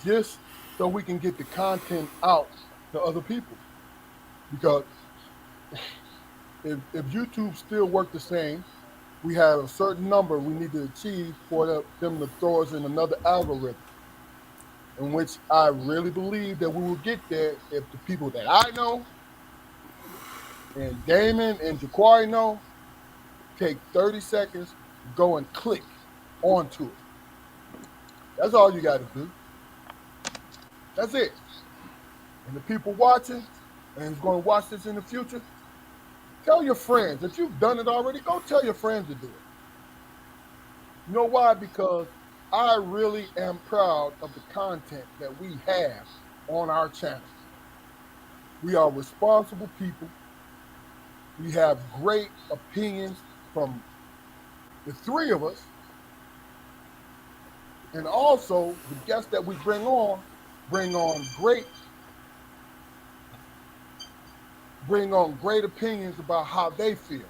Speaker 1: just so we can get the content out to other people. Because if YouTube still work the same, we have a certain number we need to achieve for them to throw us in another algorithm, in which I really believe that we will get there if the people that I know and Damon and Jaquari know take 30 seconds, go and click onto it. That's all you got to do. That's it. And the people watching and who's going to watch this in the future, tell your friends. If you've done it already, go tell your friends to do it. You know why? Because I really am proud of the content that we have on our channel. We are responsible people. We have great opinions from the three of us. And also, the guests that we bring on great bring on great opinions about how they feel.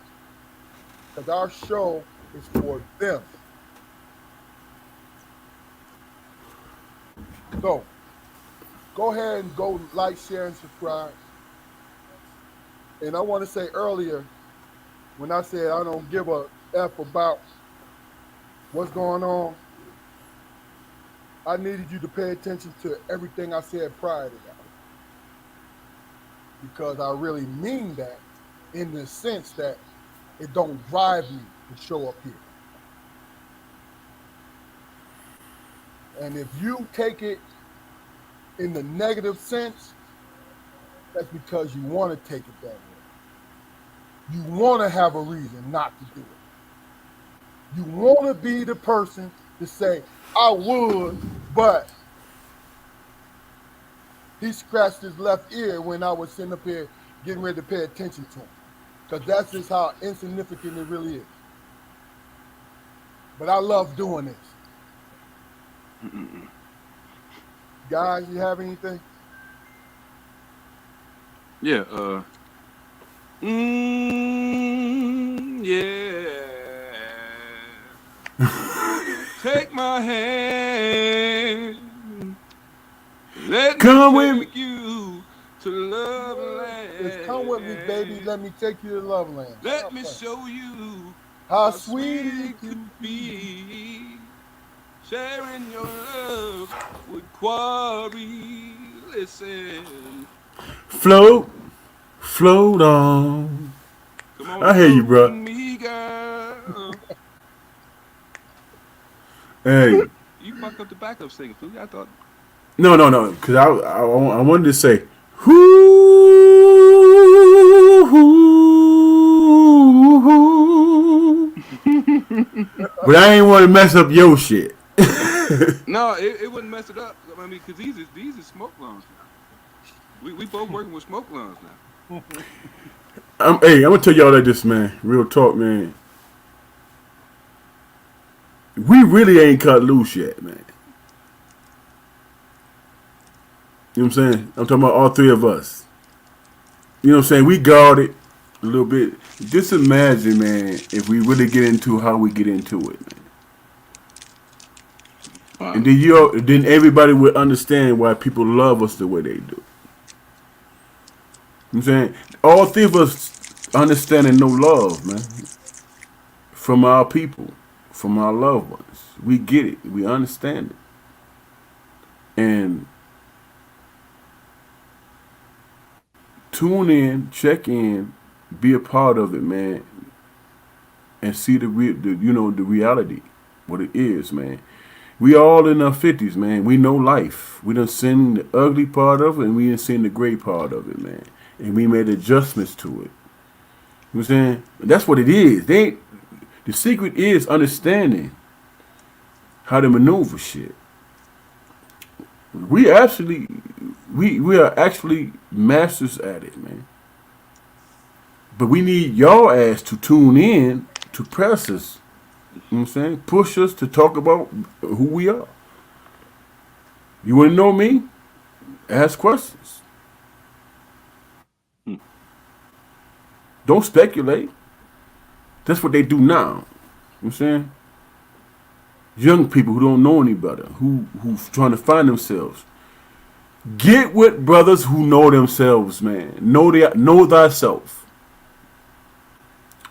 Speaker 1: Because our show is for them. So go ahead and go like, share, and subscribe. And I want to say earlier, when I said I don't give a F about what's going on, I needed you to pay attention to everything I said prior to that. Because I really mean that in the sense that It don't drive me to show up here. And if you take it in the negative sense, that's because you want to take it that way. You want to have a reason not to do it. You want to be the person to say, I would, but he scratched his left ear when I was sitting up here getting ready to pay attention to him. Because that's just how insignificant it really is. But I love doing this. Guys, you have anything?
Speaker 3: Yeah. Yeah. Take my hand. Let
Speaker 2: Come
Speaker 3: me
Speaker 2: with
Speaker 3: take you to love land.
Speaker 1: It's come with me, baby. Let me take you to Love Land.
Speaker 3: Let me show you
Speaker 1: how
Speaker 3: sweet
Speaker 1: sweet
Speaker 3: it could be. Sharing your love with Quarry. Listen.
Speaker 2: float on.
Speaker 3: Come on,
Speaker 2: I hear you, bro.
Speaker 3: Me, girl.
Speaker 2: Hey,
Speaker 3: You fucked up the backup singer, too. I thought.
Speaker 2: no, because I wanted to say, but I ain't want to mess up your shit.
Speaker 3: No, it wouldn't mess it up. I mean, because these are smoke lungs now. We both working with smoke lungs now.
Speaker 2: I'm gonna tell y'all like this, man. Real talk, man. We really ain't cut loose yet, man. You know what I'm saying? I'm talking about all three of us. You know what I'm saying? We guarded a little bit. Just imagine, man, if we really get into how we get into it, man.
Speaker 3: Wow.
Speaker 2: And then everybody would understand why people love us the way they do. You know what I'm saying? All three of us understand and know love, man. From our people, from our loved ones. We get it. We understand it. And tune in, check in, be a part of it, man. And see the reality, what it is, man. We all in our 50s, man. We know life. We done seen the ugly part of it, and we done seen the great part of it, man. And we made adjustments to it. You know what I'm saying? That's what it is. The secret is understanding how to maneuver shit. We are actually masters at it, man. But we need y'all ass to tune in to press us. You know what I'm saying? Push us to talk about who we are. You want to know me? Ask questions. Don't speculate. That's what they do now. You know what I'm saying? Young people who don't know any better, who's trying to find themselves. Get with brothers who know themselves, man. Know thyself.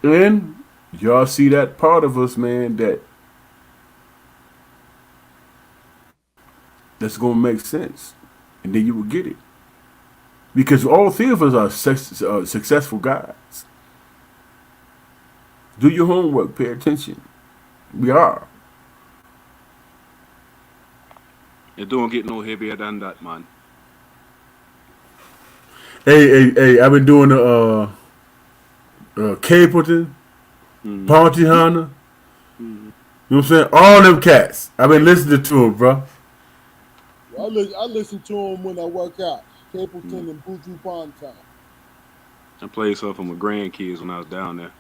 Speaker 2: And y'all see that part of us, man, that's gonna make sense, and then you will get it. Because all three of us are successful guys. Do your homework. Pay attention. We are.
Speaker 3: It don't get no heavier than that, man.
Speaker 2: Hey! I've been doing Capleton, Bounty Hunter. You know what I'm saying? All them cats. I've been listening to them, bro.
Speaker 1: I listen to them when I work out. Capleton and Buju Banton.
Speaker 3: I played some for my grandkids when I was down there.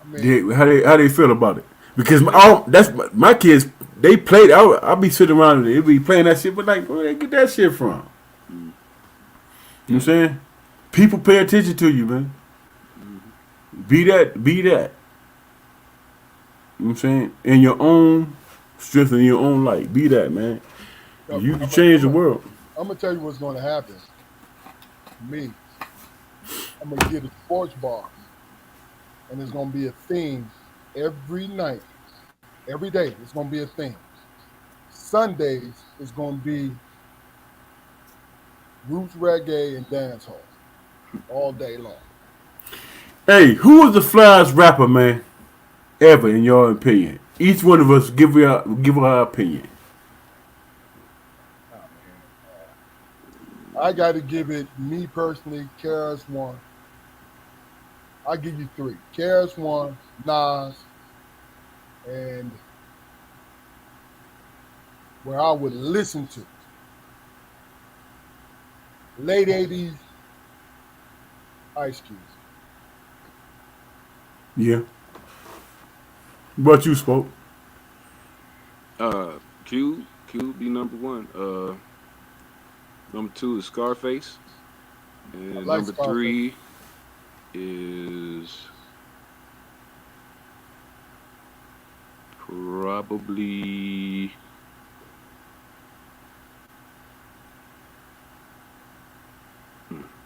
Speaker 1: I mean,
Speaker 2: How they feel about it? Because my kids. They played. I'll be sitting around and they be playing that shit, but like, where they get that shit from? You know what I'm saying? People pay attention to you, man. Be that. You know what I'm saying? In your own strength, in your own light. Be that, man. You can change the world.
Speaker 1: I'm going to tell you what's going to happen. Me. I'm going to get a sports bar. And there's going to be a theme every night. Every day, it's going to be a theme. Sundays is going to be roots reggae and dancehall all day long.
Speaker 2: Hey, who was the flyest rapper, man, ever in your opinion? Each one of us give our opinion.
Speaker 1: Oh, man. I got to give it, me personally, KRS One. I'll give you three. KRS One, Nas, and where I would listen to. Late 80s, Ice Cube.
Speaker 2: Yeah. What you spoke?
Speaker 3: Q be number one. Number two is Scarface,
Speaker 1: I
Speaker 3: and
Speaker 1: like
Speaker 3: number
Speaker 1: Scarface.
Speaker 3: three is probably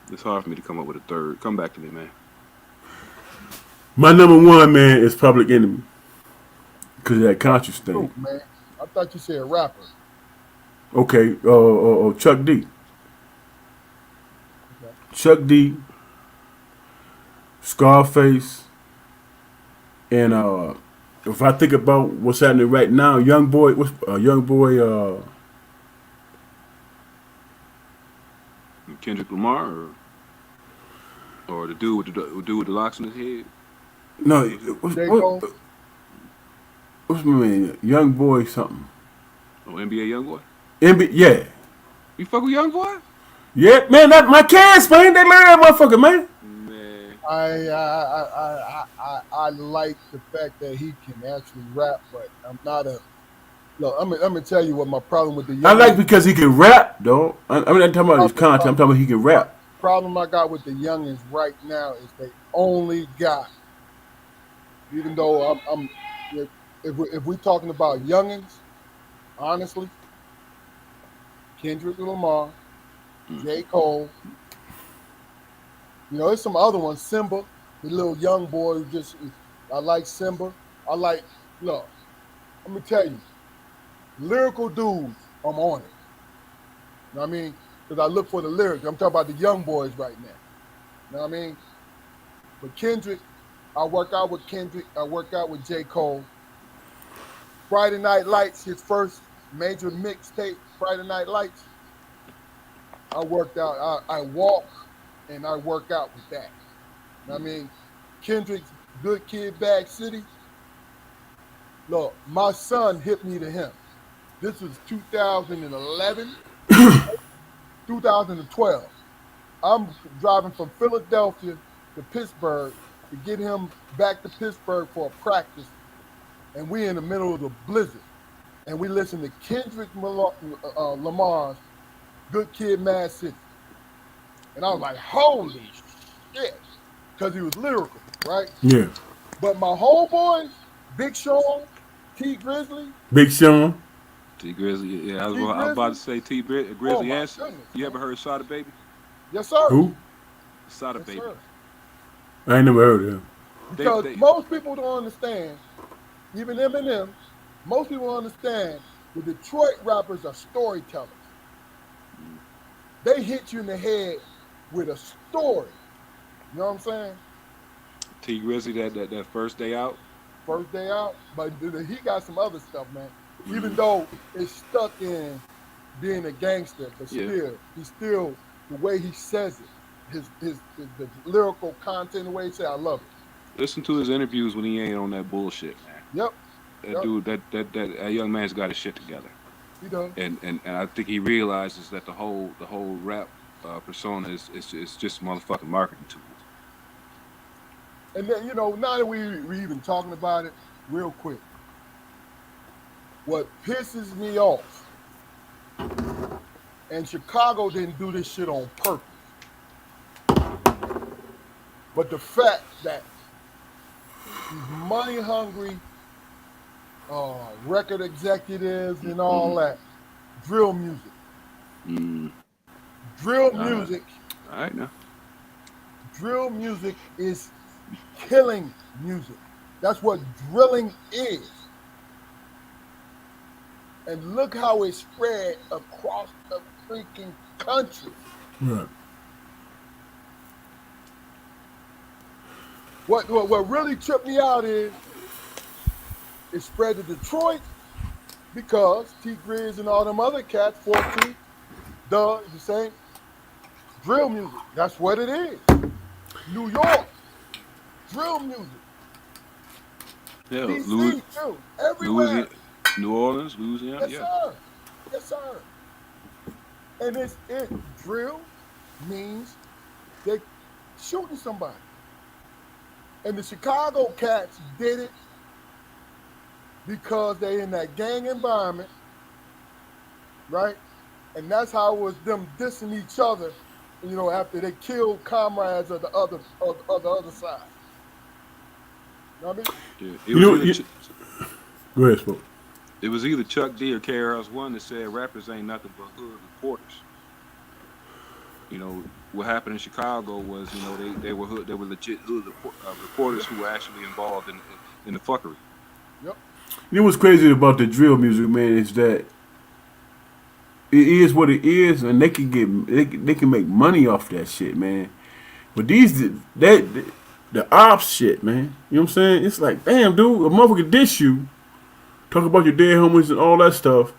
Speaker 3: it's hard for me to come up with a third. Come back to me, man.
Speaker 2: My number one, man, is Public Enemy. Because of that conscious thing.
Speaker 1: Group, man. I thought you said rapper.
Speaker 2: Okay, Chuck D.
Speaker 1: Okay.
Speaker 2: Chuck D, Scarface, and if I think about what's happening right now, Young Boy,
Speaker 3: Kendrick Lamar, or the dude with the locks in his head.
Speaker 2: no,
Speaker 1: J. Cole?
Speaker 2: what's my name? Young Boy something.
Speaker 3: Oh, NBA YoungBoy.
Speaker 2: Yeah.
Speaker 3: You fuck with YoungBoy?
Speaker 2: Yeah, man, that my kids, man, they learn that motherfucker, man.
Speaker 3: Man,
Speaker 1: I like the fact that he can actually rap, but I'm not a. Look, I'm gonna tell you what my problem with the
Speaker 2: I
Speaker 1: young
Speaker 2: like because he can rap, though. I'm not talking about his content. I'm talking about he can rap.
Speaker 1: problem I got with the youngins right now is they only got. Even though I'm if we're talking about youngins, honestly, Kendrick Lamar, J. Cole, there's some other ones, Simba, the little young boy who just I like Simba. I like look, let me tell you, lyrical dudes, I'm on it. You know what I mean? Because I look for the lyrics. I'm talking about the young boys right now. You know what I mean? But Kendrick, I work out with Kendrick. I work out with J. Cole. Friday Night Lights, his first major mixtape, Friday Night Lights. I worked out. I walk and I work out with that. You know what I mean? Kendrick's Good Kid, Bad City. Look, my son hit me to him. This was 2011, 2012. I'm driving from Philadelphia to Pittsburgh to get him back to Pittsburgh for a practice, and we in the middle of the blizzard, and we listen to Kendrick Lamar's "Good Kid, Mad City," and I was like, "Holy shit," because he was lyrical, right?
Speaker 2: Yeah.
Speaker 1: But my homeboys, Big Sean, T Grizzly,
Speaker 2: Big Sean.
Speaker 3: T Grizzly. Yeah, I
Speaker 1: T
Speaker 3: was about to
Speaker 1: Grizzly.
Speaker 3: say T Grizzly.
Speaker 1: Oh my
Speaker 3: Yes.
Speaker 1: goodness!
Speaker 3: You ever
Speaker 1: Man.
Speaker 3: heard Sada Baby?
Speaker 1: Yes, sir.
Speaker 2: Who?
Speaker 3: Sada
Speaker 1: Yes,
Speaker 3: Baby.
Speaker 1: sir.
Speaker 2: I ain't never heard of him.
Speaker 1: Because
Speaker 3: They
Speaker 1: most people don't understand, even Eminem, most people don't understand the Detroit rappers are storytellers. They hit you in the head with a story. You know what I'm saying?
Speaker 3: T Grizzly that first day out.
Speaker 1: First day out, but he got some other stuff, man. Even though it's stuck in being a gangster, but
Speaker 3: Yeah.
Speaker 1: he's still the way he says it, the lyrical content, the way he says, I love it.
Speaker 3: Listen to his interviews when he ain't on that bullshit, man.
Speaker 1: Yep,
Speaker 3: That
Speaker 1: yep,
Speaker 3: dude, that young man's got his shit together,
Speaker 1: he does.
Speaker 3: and I think he realizes that the whole rap persona is just motherfucking marketing tool.
Speaker 1: And then, now that we even talking about it, real quick, what pisses me off, and Chicago didn't do this shit on purpose, but the fact that these money hungry record executives and all that, drill music.
Speaker 3: Mm.
Speaker 1: Drill
Speaker 3: All right.
Speaker 1: music,
Speaker 3: All right now.
Speaker 1: drill music is killing music. That's what drilling is. And look how it spread across the freaking country.
Speaker 2: Right.
Speaker 1: What really tripped me out is it spread to Detroit because T Grizz and all them other cats, 14, the same drill music. That's what it is. New York, drill music.
Speaker 3: Yeah,
Speaker 1: DC too. Everywhere.
Speaker 3: Louisiana, New Orleans, Louisiana.
Speaker 1: Yes,
Speaker 3: Yeah.
Speaker 1: sir. Yes, sir. And it drill means they shooting somebody. And the Chicago cats did it because they in that gang environment, right? And that's how it was them dissing each other, after they killed comrades of the other side. You know what I mean?
Speaker 3: Yeah.
Speaker 2: You know, go ahead, Smoke.
Speaker 3: It was either Chuck D or KRS-One that said rappers ain't nothing but hood reporters. What happened in Chicago was, they were legit hood reporters who were actually involved in the fuckery.
Speaker 1: Yep.
Speaker 2: You know what's crazy about the drill music, man, is that it is what it is, and they can make money off that shit, man. But the ops shit, man. You know what I'm saying? It's like, damn, dude, a motherfucker diss you, talk about your dead homies and all that stuff.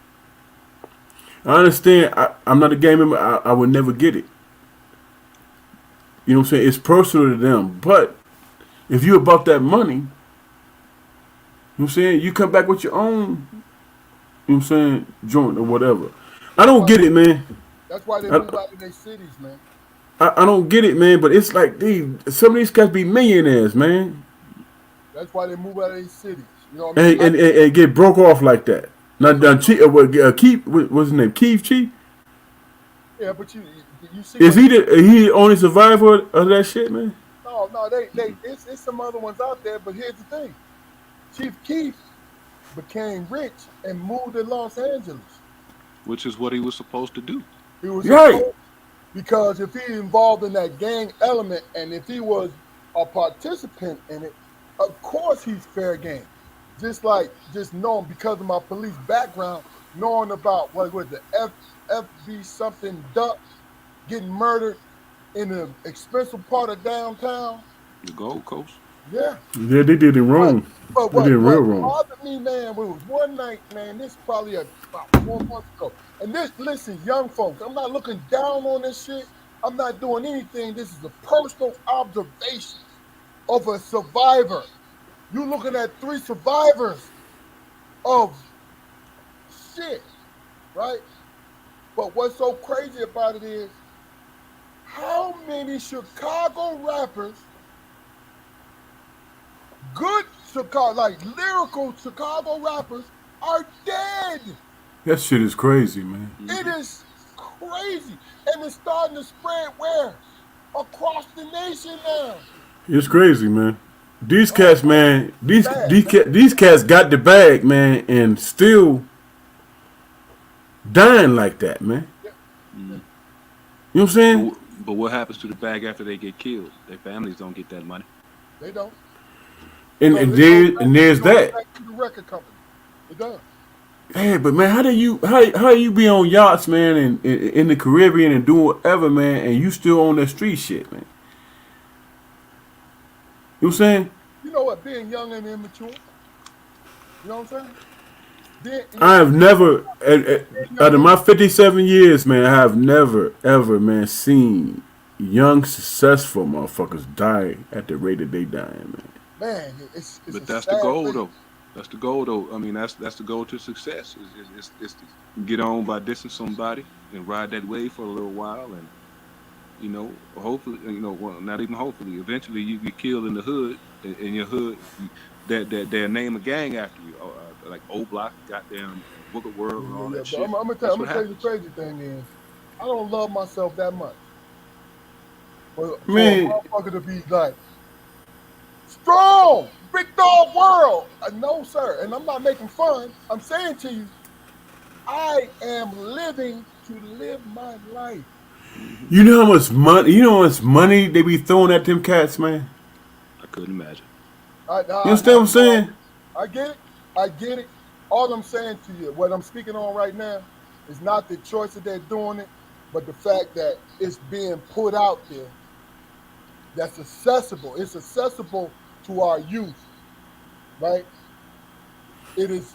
Speaker 2: I understand. I'm not a gang member. I would never get it. You know what I'm saying? It's personal to them. But if you about that money, you know what I'm saying? You come back with your own, you know what I'm saying, joint or whatever. I don't get it, man.
Speaker 1: That's why they move out of their cities, man.
Speaker 2: I don't get it, man. But it's like, some of these guys be millionaires, man.
Speaker 1: That's why they move out of their cities. You know what I mean?
Speaker 2: And get broke off like that. Now, Keith, what's his name? Keith Chief?
Speaker 1: Yeah, but you see.
Speaker 2: Is he the only survivor of that shit, man?
Speaker 1: No, it's some other ones out there. But here's the thing: Chief Keef became rich and moved to Los Angeles,
Speaker 3: which is what he was supposed to do.
Speaker 1: He was
Speaker 2: right.
Speaker 1: Because if he involved in that gang element and if he was a participant in it, of course he's fair game. Just knowing because of my police background, knowing about what was the FB something duck getting murdered in an expensive part of downtown.
Speaker 3: The Gold Coast.
Speaker 2: Yeah, they did it wrong.
Speaker 1: But
Speaker 2: they did it real wrong.
Speaker 1: What bothered me, man, it was one night, man, this probably about 4 months ago. And listen, young folks, I'm not looking down on this shit. I'm not doing anything. This is a personal observation of a survivor. You looking at 3 survivors of shit, right? But what's so crazy about it is how many Chicago rappers, good Chicago, like lyrical Chicago rappers, are dead.
Speaker 2: That shit is crazy, man.
Speaker 1: It is crazy. And it's starting to spread where? Across the nation now.
Speaker 2: It's crazy, man. These cats, man, these cats got the bag, man, and still dying like that, man.
Speaker 1: Yeah.
Speaker 2: You know what I'm saying?
Speaker 3: But what happens to the bag after they get killed? Their families don't get that money.
Speaker 1: They don't.
Speaker 2: And there's that.
Speaker 1: Back to the record company. It does.
Speaker 2: Hey, but man, how you be on yachts, man, and in the Caribbean and doing whatever, man, and you still on that street shit, man? You know what I'm saying?
Speaker 1: You know what? Being young and immature. You know what I'm saying?
Speaker 2: I have never, out of my 57 years, man, I have never, ever, man, seen young, successful motherfuckers die at the rate that they dying, man.
Speaker 1: Man, it's
Speaker 3: but that's the goal, though. That's the goal, though. I mean, that's the goal to success. Is to get on by dissing somebody and ride that wave for a little while, and hopefully, well, not even hopefully, eventually you get killed in the hood, in your hood, that they'll name a gang after you, like O Block, goddamn Book of World, and all that shit.
Speaker 1: I'm gonna tell you the crazy thing is, I don't love myself that much. But for a motherfucker to be like, strong, big dog world. No, sir. And I'm not making fun. I'm saying to you, I am living to live my life.
Speaker 2: You know how much money they be throwing at them cats, man?
Speaker 3: I couldn't imagine.
Speaker 2: You understand what I'm saying?
Speaker 1: I get it. All I'm saying to you, what I'm speaking on right now, is not the choice that they're doing it, but the fact that it's being put out there that's accessible. It's accessible to our youth, right? It's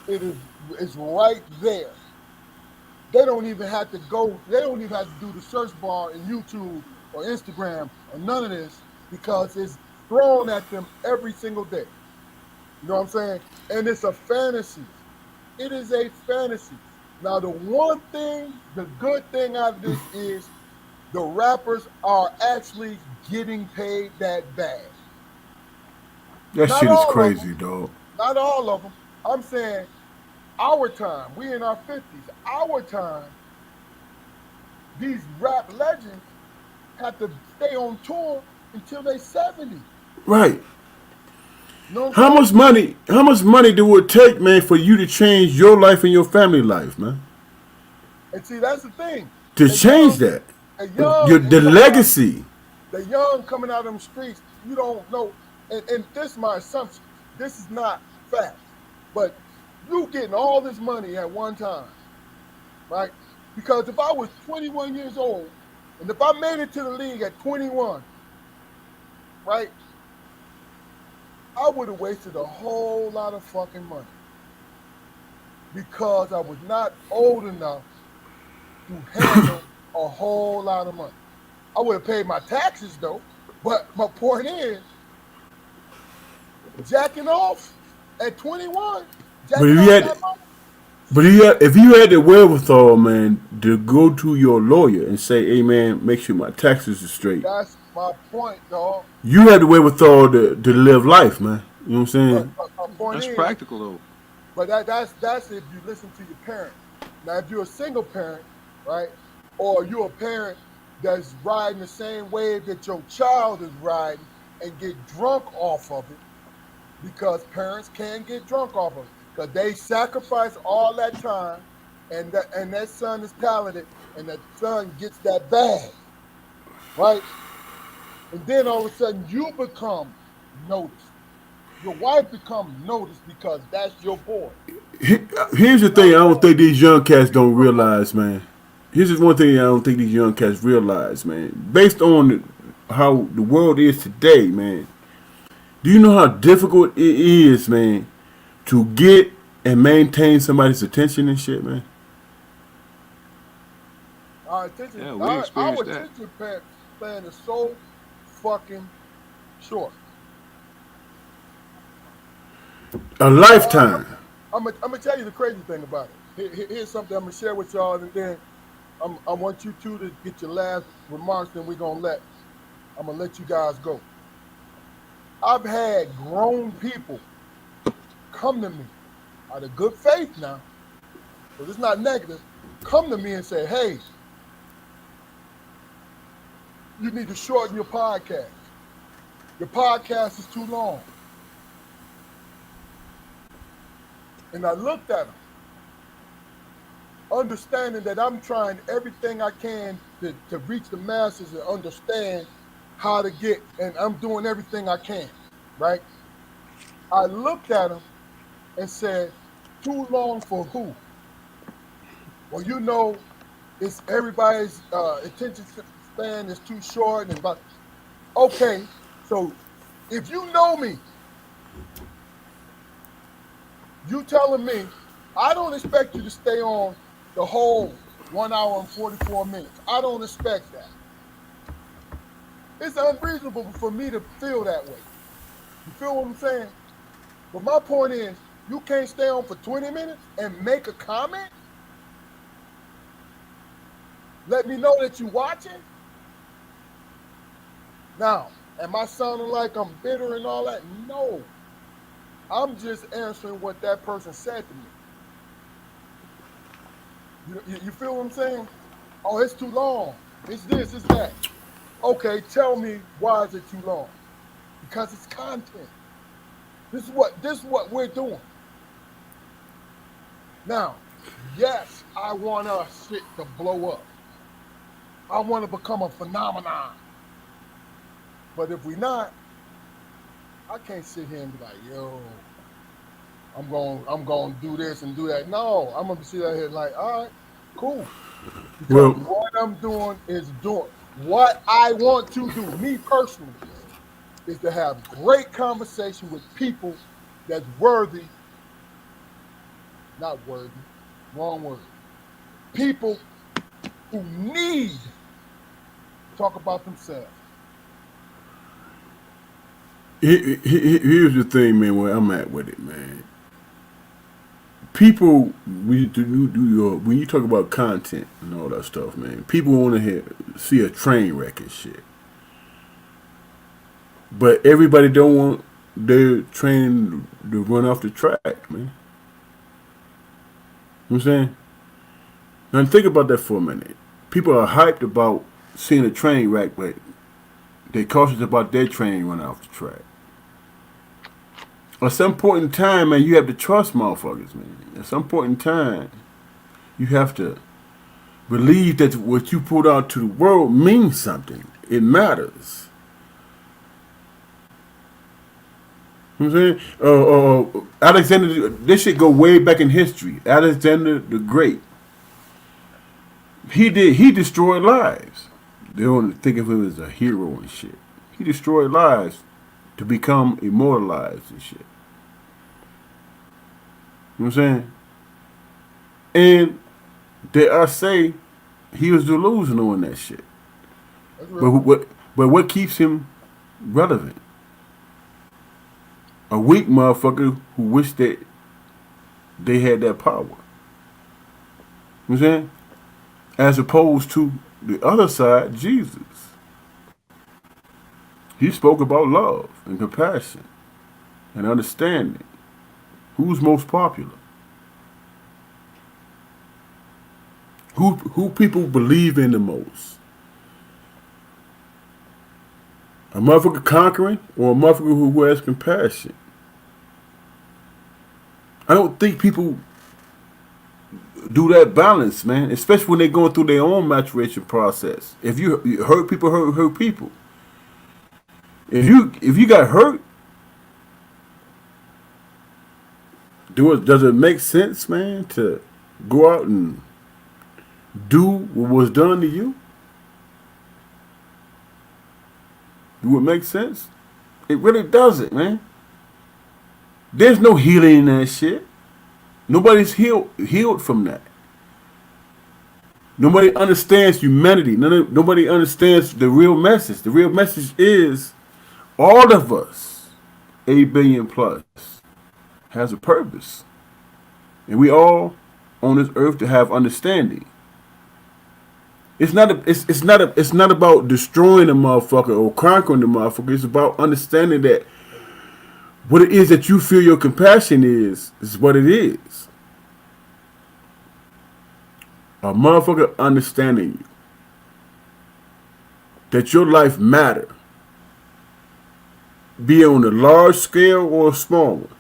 Speaker 1: right there. They don't even have to go, they don't even have to do the search bar in YouTube or Instagram or none of this because it's thrown at them every single day. You know what I'm saying? And it's a fantasy. It is a fantasy. Now, the one thing, the good thing out of this is the rappers are actually getting paid that bad.
Speaker 2: That
Speaker 1: Not
Speaker 2: shit is
Speaker 1: all of
Speaker 2: crazy,
Speaker 1: them.
Speaker 2: dog.
Speaker 1: Not all of them. I'm saying our time, we in our 50s, our time, these rap legends have to stay on tour until they 70.
Speaker 2: Right.
Speaker 1: You know what
Speaker 2: How
Speaker 1: I'm
Speaker 2: much
Speaker 1: saying?
Speaker 2: money? How much money do it take, man, for you to change your life and your family life, man?
Speaker 1: And see, that's the thing.
Speaker 2: To
Speaker 1: The
Speaker 2: change
Speaker 1: young,
Speaker 2: that,
Speaker 1: the young is
Speaker 2: the
Speaker 1: coming out.
Speaker 2: legacy.
Speaker 1: The young coming out of them streets, you don't know. And this is my assumption. This is not fact. But you getting all this money at one time, right? Because if I was 21 years old, and if I made it to the league at 21, right, I would have wasted a whole lot of fucking money because I was not old enough to handle a whole lot of money. I would have paid my taxes though, but my point is, jacking off at 21,
Speaker 2: But
Speaker 1: jacking
Speaker 2: if you
Speaker 1: off
Speaker 2: had,
Speaker 1: that money.
Speaker 2: if you had the wherewithal, man, to go to your lawyer and say, "Hey, man, make sure my taxes are straight,"
Speaker 1: That's my point, dog.
Speaker 2: you had the wherewithal to live life, man. You know what I'm
Speaker 1: But,
Speaker 2: saying?
Speaker 1: but my point
Speaker 3: That's
Speaker 1: is,
Speaker 3: practical though.
Speaker 1: but that's if you listen to your parent. Now, if you're a single parent, right, or you're a parent that's riding the same wave that your child is riding and get drunk off of it, because parents can get drunk off of it, because they sacrifice all that time, and that son is talented, and that son gets that bag, right? And then all of a sudden you become noticed. Your wife becomes noticed because that's your boy.
Speaker 2: Here's the
Speaker 1: You know
Speaker 2: thing: I
Speaker 1: what I'm
Speaker 2: don't
Speaker 1: saying?
Speaker 2: think these young cats
Speaker 1: You
Speaker 2: don't
Speaker 1: become
Speaker 2: realize, man. Here's just one thing I don't think these young cats realize, man. Based on how the world is today, man. Do you know how difficult it is, man, to get and maintain somebody's attention and shit, man?
Speaker 3: Yeah, we
Speaker 1: our
Speaker 3: experienced that.
Speaker 1: attention span is so fucking short.
Speaker 2: A
Speaker 1: I,
Speaker 2: lifetime.
Speaker 1: I'm gonna tell you the crazy thing about it. Here's something I'm gonna share with y'all, and then I want you two to get your last remarks. Then I'm gonna let you guys go. I've had grown people come to me out of good faith now, so it's not negative. Come to me and say, "Hey, you need to shorten your podcast. Your podcast is too long." And I looked at them, understanding that I'm trying everything I can to reach the masses and understand how to get, and I'm doing everything I can, right? I looked at them and said, "Too long for who?" Well, it's everybody's attention span is too short, and but okay, so if you know me, you telling me I don't expect you to stay on the whole 1 hour and 44 minutes. I don't expect that. It's unreasonable for me to feel that way. You feel what I'm saying? But my point is, you can't stay on for 20 minutes and make a comment? Let me know that you watching? Now, am I sounding like I'm bitter and all that? No. I'm just answering what that person said to me. You feel what I'm saying? Oh, it's too long. It's this, it's that. Okay, tell me why is it too long? Because it's content. This is what we're doing. Now, yes, I want our shit to blow up. I want to become a phenomenon. But if we not, I can't sit here and be like, yo, I'm going to do this and do that. No, I'm going to sit out here like, all right, cool. Because
Speaker 2: Well,
Speaker 1: what I'm doing is doing what I want to do, me personally. is to have great conversation with people that's worthy, not worthy, wrong word. People who need to talk about themselves.
Speaker 2: Here's the thing, man. Where I'm at with it, man. People, when you talk about content and all that stuff, man. People want to see a train wreck and shit, but everybody don't want their train to run off the track, man. You know what I'm saying? Now think about that for a minute. People are hyped about seeing a train wreck, but they're cautious about their train running off the track. At some point in time, man, you have to trust motherfuckers, man. At some point in time, you have to believe that what you put out to the world means something. It matters. You know what I'm saying? Alexander, this shit go way back in history. Alexander the Great. He destroyed lives. They don't think of him as a hero and shit. He destroyed lives to become immortalized and shit. You know what I'm saying? And dare I say, he was delusional in that shit. But what keeps him relevant? A weak motherfucker who wished that they had that power. You know what I'm saying? As opposed to the other side, Jesus. He spoke about love and compassion and understanding. Who's most popular? Who people believe in the most? A motherfucker conquering or a motherfucker who has compassion? I don't think people do that balance, man. Especially when they're going through their own maturation process. If you hurt people, hurt people. If you got hurt, does it make sense, man, to go out and do what was done to you? Do it make sense? It really doesn't, man. There's no healing in that shit. Nobody's healed from that. Nobody understands humanity. Nobody understands the real message. The real message is all of us, 8 billion plus, has a purpose. And we all on this earth to have understanding. It's not about destroying the motherfucker or conquering the motherfucker. It's about understanding that what it is that you feel your compassion is what it is. A motherfucker understanding you. That your life matter. Be it on a large scale or a small one.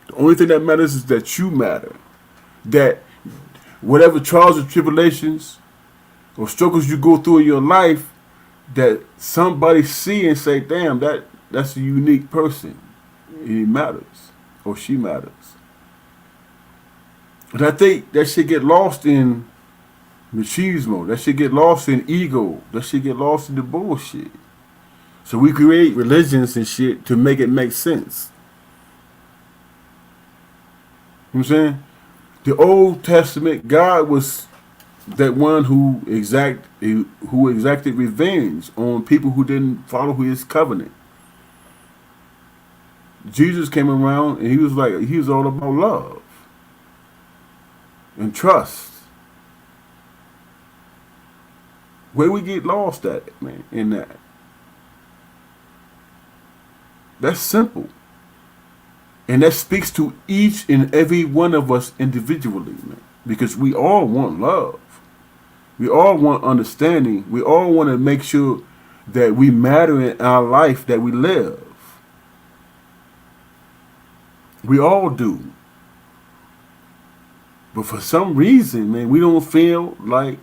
Speaker 2: The only thing that matters is that you matter. That whatever trials or tribulations or struggles you go through in your life, that somebody see and say, damn, that's a unique person. He matters. Or she matters. And I think that should get lost in machismo. That should get lost in ego. That should get lost in the bullshit. So we create religions and shit to make it make sense. You know what I'm saying? The Old Testament, God was that one who exacted revenge on people who didn't follow his covenant. Jesus came around and he was all about love and trust. Where we get lost at, man, in that. That's simple. And that speaks to each and every one of us individually, man. Because we all want love. We all want understanding. We all want to make sure that we matter in our life that we live. We all do. But for some reason, man, we don't feel like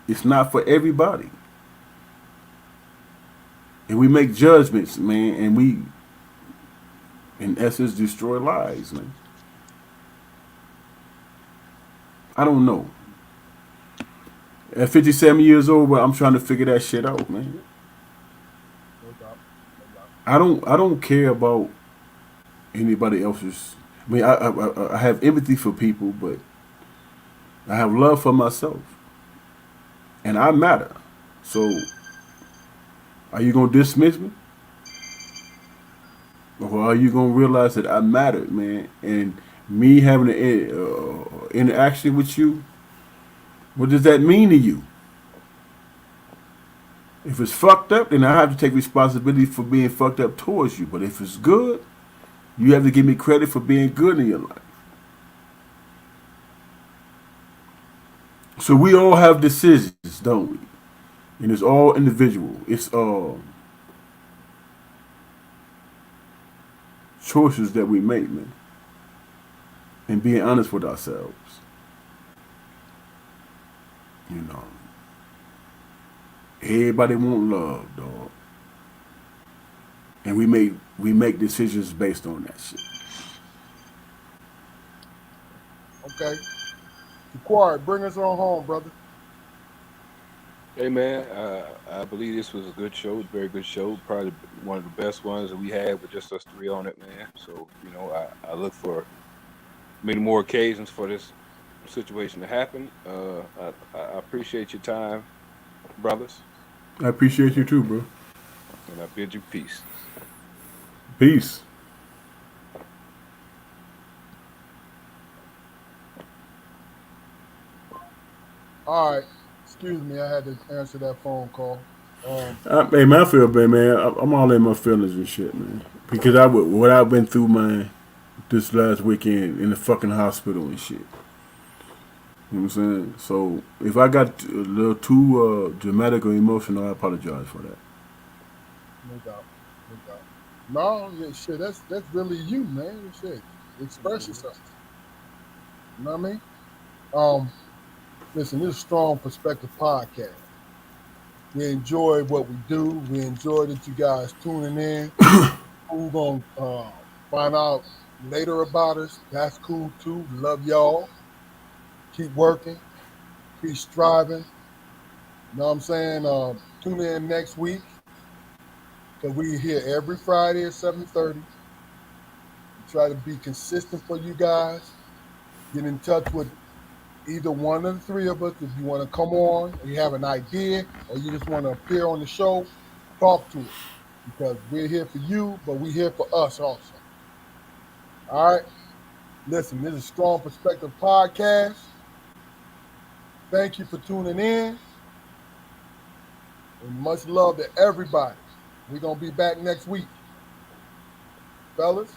Speaker 2: it's not for everybody. And we make judgments, man, and we, in essence, destroy lives, man. I don't know. At 57 years old, but I'm trying to figure that shit out, man.
Speaker 1: No doubt. No doubt.
Speaker 2: I don't care about anybody else's. I mean, I have empathy for people, but I have love for myself, and I matter. So, are you gonna dismiss me, or are you gonna realize that I matter, man? And me having an interaction with you, what does that mean to you? If it's fucked up, then I have to take responsibility for being fucked up towards you. But if it's good, you have to give me credit for being good in your life. So we all have decisions, don't we? And it's all individual. It's choices that we make, man. And being honest with ourselves. You know. Everybody want love, dog. And we make decisions based on that shit.
Speaker 1: Okay. Quiet, bring us on home, brother.
Speaker 3: Hey man, I believe this was a good show, a very good show, probably one of the best ones that we had with just us three on it, man. So, I look for many more occasions for this situation to happen. I appreciate your time, brothers,
Speaker 2: I appreciate you too, bro.
Speaker 3: and I bid you peace.
Speaker 2: Peace.
Speaker 1: All right. Excuse me, I had to answer that phone call.
Speaker 2: Hey man, I feel bad, man. I'm all in my feelings and shit, man. Because what I've been through, man, this last weekend in the fucking hospital and shit. You know what I'm saying? So if I got a little too dramatic or emotional, I apologize for that.
Speaker 1: No doubt. No doubt. No, yeah, shit, that's really you, man. Shit. Express yourself. You know what I mean? Um, Listen, this is Strong Perspective Podcast. We enjoy what we do. We enjoy that you guys tuning in. We're gonna find out later about us. That's cool too. Love y'all. Keep working. Keep striving. You know what I'm saying? Tune in next week because we're here every Friday at 7:30. We try to be consistent for you guys. Get in touch with either one of the three of us if you want to come on, or you have an idea, or you just want to appear on the show. Talk to us because we're here for you, but we're here for us also. All right. Listen, this is Strong Perspective Podcast. Thank you for tuning in. And much love to everybody. We're going to be back next week. Fellas,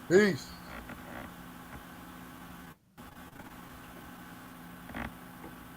Speaker 1: peace.